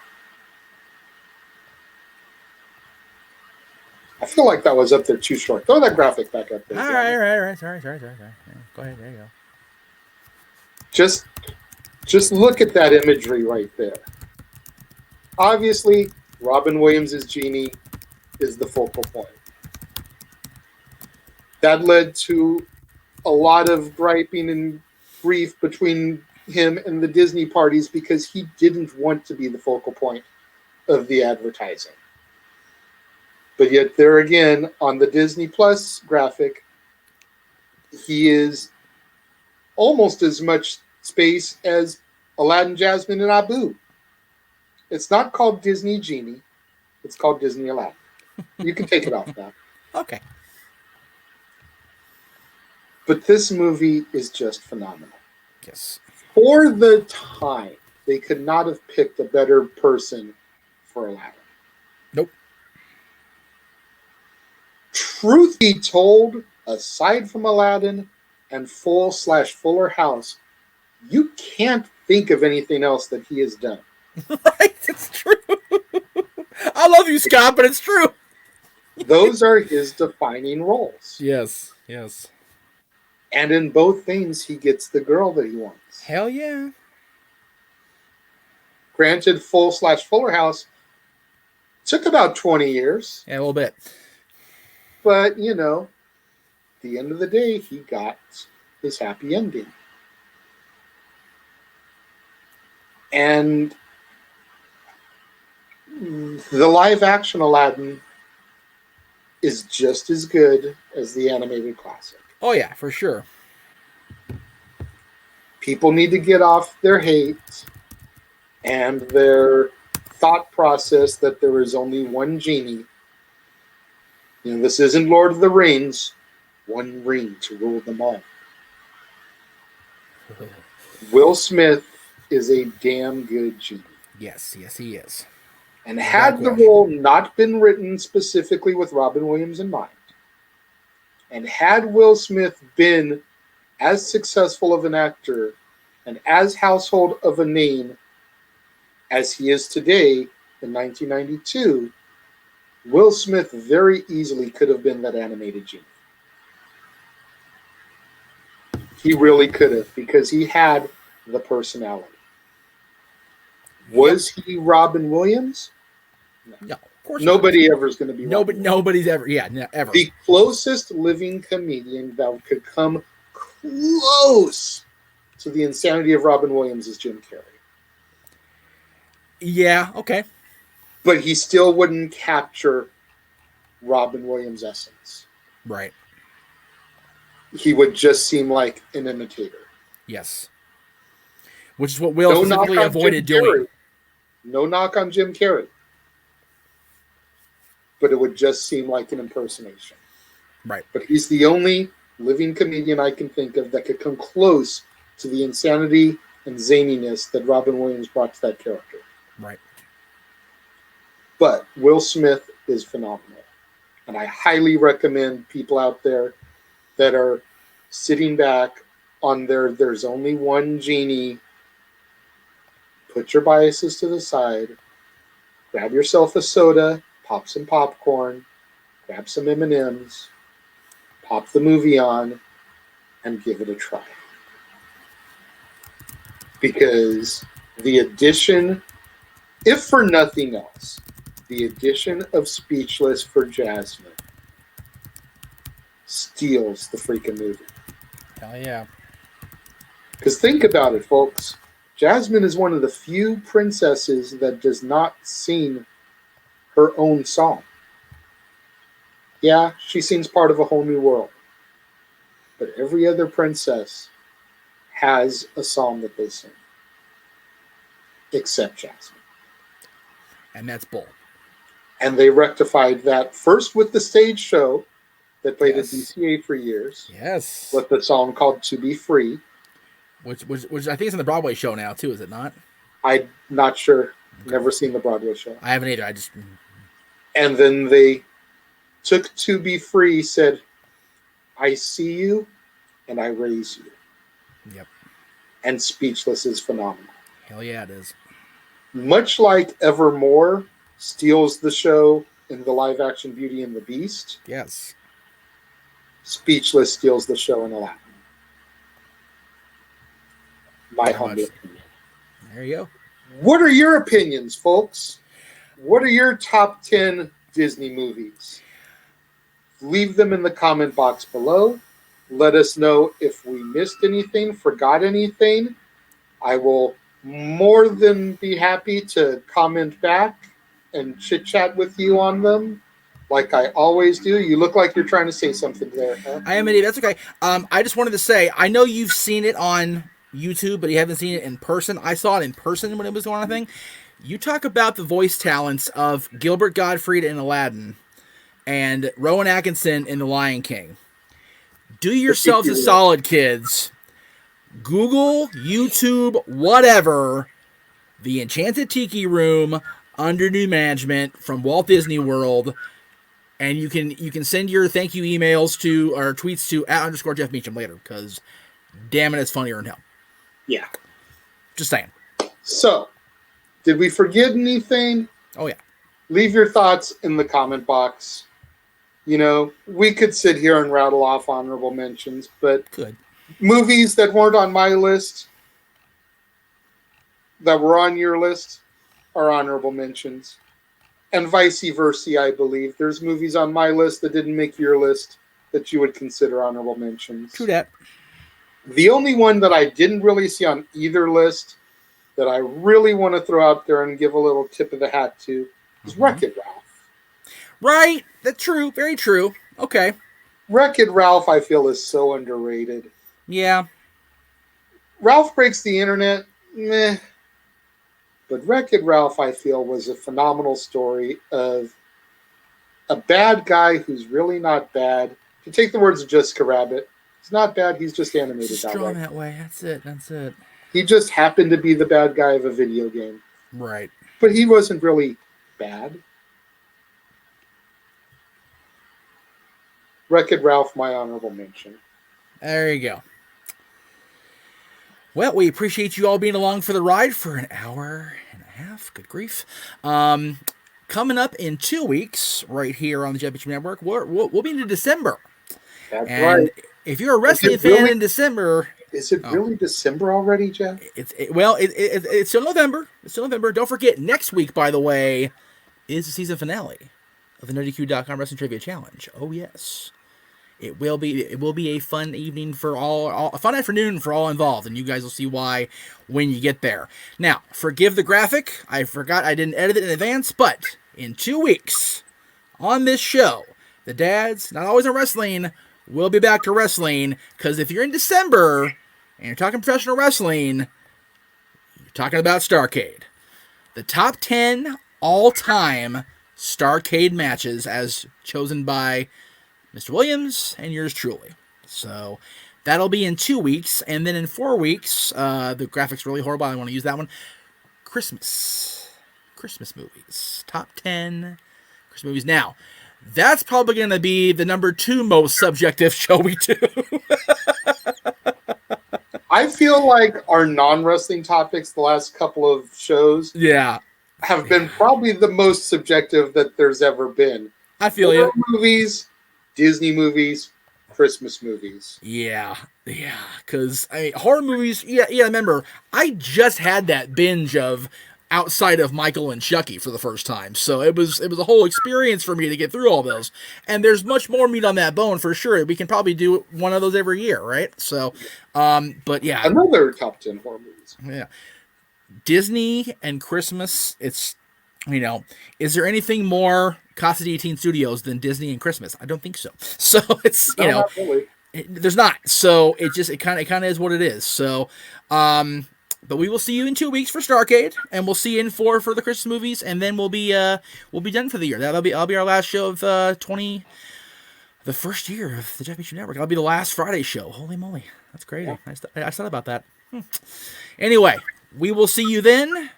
I feel like that was up there too short. Throw that graphic back up there. All right. Sorry. Go ahead. There you go. Just look at that imagery right there. Obviously, Robin Williams' Genie is the focal point. That led to a lot of griping and grief between him and the Disney parties because he didn't want to be the focal point of the advertising. But yet there again, on the Disney Plus graphic, he is almost as much space as Aladdin, Jasmine, and Abu. It's not called Disney Genie. It's called Disney Aladdin. You can take it off now. Okay. But this movie is just phenomenal. Yes. For the time, they could not have picked a better person for Aladdin. Nope. Truth be told, aside from Aladdin and Fuller House, you can't think of anything else that he has done. Right, it's true. I love you, Scott, but it's true. Those are his defining roles. Yes. And in both things, he gets the girl that he wants. Hell yeah. Granted, Fuller House Took about 20 years. Yeah, a little bit. But, you know, at the end of the day, he got his happy ending. And the live action Aladdin is just as good as the animated classic. Oh, yeah, for sure. People need to get off their hate and their thought process that there is only one genie. You know, this isn't Lord of the Rings, one ring to rule them all. Will Smith is a damn good genie. Yes, he is. And had the role not been written specifically with Robin Williams in mind, and had Will Smith been as successful of an actor and as household of a name as he is today in 1992, Will Smith very easily could have been that animated genie. He really could have, because he had the personality. Was he Robin Williams? No, of course nobody ever is going to be. Nobody's ever. Yeah, ever. The closest living comedian that could come close to the insanity of Robin Williams is Jim Carrey. Yeah. Okay. But he still wouldn't capture Robin Williams' essence. Right. He would just seem like an imitator. Yes. Which is what Will specifically avoided doing. No knock on Jim Carrey. But it would just seem like an impersonation. Right. But he's the only living comedian I can think of that could come close to the insanity and zaniness that Robin Williams brought to that character. Right. But Will Smith is phenomenal. And I highly recommend people out there that are sitting back on there's only one genie. Put your biases to the side. Grab yourself a soda. Pop some popcorn. Grab some M&Ms. Pop the movie on. And give it a try. Because the addition, if for nothing else, the addition of Speechless for Jasmine steals the freaking movie. Hell yeah. Because think about it, folks. Jasmine is one of the few princesses that does not sing her own song. Yeah, she sings part of A Whole New World. But every other princess has a song that they sing. Except Jasmine. And that's bull. And they rectified that first with the stage show that played at DCA for years. Yes. With the song called To Be Free. Which I think is in the Broadway show now, too, is it not? I'm not sure. Okay. Never seen the Broadway show. I haven't either. And then they took To Be Free, said, I see you, and I raise you. Yep. And Speechless is phenomenal. Hell yeah, it is. Much like Evermore steals the show in the live-action Beauty and the Beast. Yes. Speechless steals the show in Aladdin. My humble opinion. There you go. What are your opinions, folks? What are your top 10 Disney movies? Leave them in the comment box below. Let us know if we missed anything, forgot anything. I will more than be happy to comment back and chit-chat with you on them like I always do. You look like you're trying to say something there. Huh? I am, Eddie. That's okay. I just wanted to say, I know you've seen it on YouTube, but you haven't seen it in person. I saw it in person when it was going on thing. You talk about the voice talents of Gilbert Gottfried in Aladdin and Rowan Atkinson in The Lion King. Do yourselves a solid, kids. Google, YouTube, whatever, The Enchanted Tiki Room under new management from Walt Disney World, and you can send your thank you emails to or tweets to @_Jeff Meacham later, because damn it, it's funnier than hell. Yeah. Just saying. So, did we forget anything? Oh, yeah. Leave your thoughts in the comment box. You know, we could sit here and rattle off honorable mentions, but movies that weren't on my list, that were on your list, are honorable mentions. and vice versa, I believe. There's movies on my list that didn't make your list that you would consider honorable mentions. True that. The only one that I didn't really see on either list that I really want to throw out there and give a little tip of the hat to is Wreck-It Ralph. Right. That's true. Very true. Okay. Wreck-It Ralph, I feel, is so underrated. Yeah. Ralph Breaks the Internet, meh. But Wreck-It Ralph, I feel, was a phenomenal story of a bad guy who's really not bad. To take the words of Jessica Rabbit, he's not bad, he's just animated Just that drawn way. that way. That's it. That's it. He just happened to be the bad guy of a video game. Right. But he wasn't really bad. Wreck-It Ralph, my honorable mention. There you go. Well, we appreciate you all being along for the ride for an hour and a half. Good grief. Coming up in 2 weeks, right here on the Championship Network, we'll be into December. That's And right. if you're a wrestling fan in December, is it really December already, Jeff? It's still November. It's still November. Don't forget, next week, by the way, is the season finale of the NerdQ.com Wrestling Trivia Challenge. Oh yes, it will be. It will be a fun evening for a fun afternoon for all involved, and you guys will see why when you get there. Now, forgive the graphic. I forgot I didn't edit it in advance, but in 2 weeks on this show, the dads, not always in wrestling, will be back to wrestling. Because if you're in December and you're talking professional wrestling, you're talking about Starrcade. The top 10 all-time Starrcade matches as chosen by Mr. Williams and yours truly. So that'll be in 2 weeks. And then in 4 weeks, the graphics are really horrible. I don't want to use that one. Christmas movies. Top 10 Christmas movies. Now, that's probably going to be the number 2 most subjective show we do. I feel like our non-wrestling topics the last couple of shows have been probably the most subjective that there's ever been. I feel you. Movies, Disney movies, Christmas movies. Yeah, because horror movies. Yeah. Remember, I just had that binge of Outside of Michael and Chucky for the first time, so it was a whole experience for me to get through all those. And there's much more meat on that bone for sure. We can probably do one of those every year, right? So, but yeah, another top 10 horror movies. Yeah, Disney and Christmas. It's is there anything more Casa de Teen Studios than Disney and Christmas? I don't think so. So it's Not really. there's not. So it kind of is what it is. So, but we will see you in 2 weeks for Starrcade, and we'll see you in 4 for the Christmas movies, and then we'll be done for the year. I'll be our last show of the first year of the Championship Network. I'll be the last Friday show. Holy moly, that's crazy. Yeah. I thought about that. Anyway, we will see you then.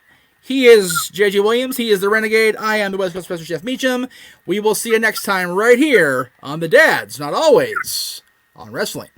He is JJ Williams. He is the Renegade. I am the West Coast Special Chef Meacham. We will see you next time right here on the Dads, Not Always on Wrestling.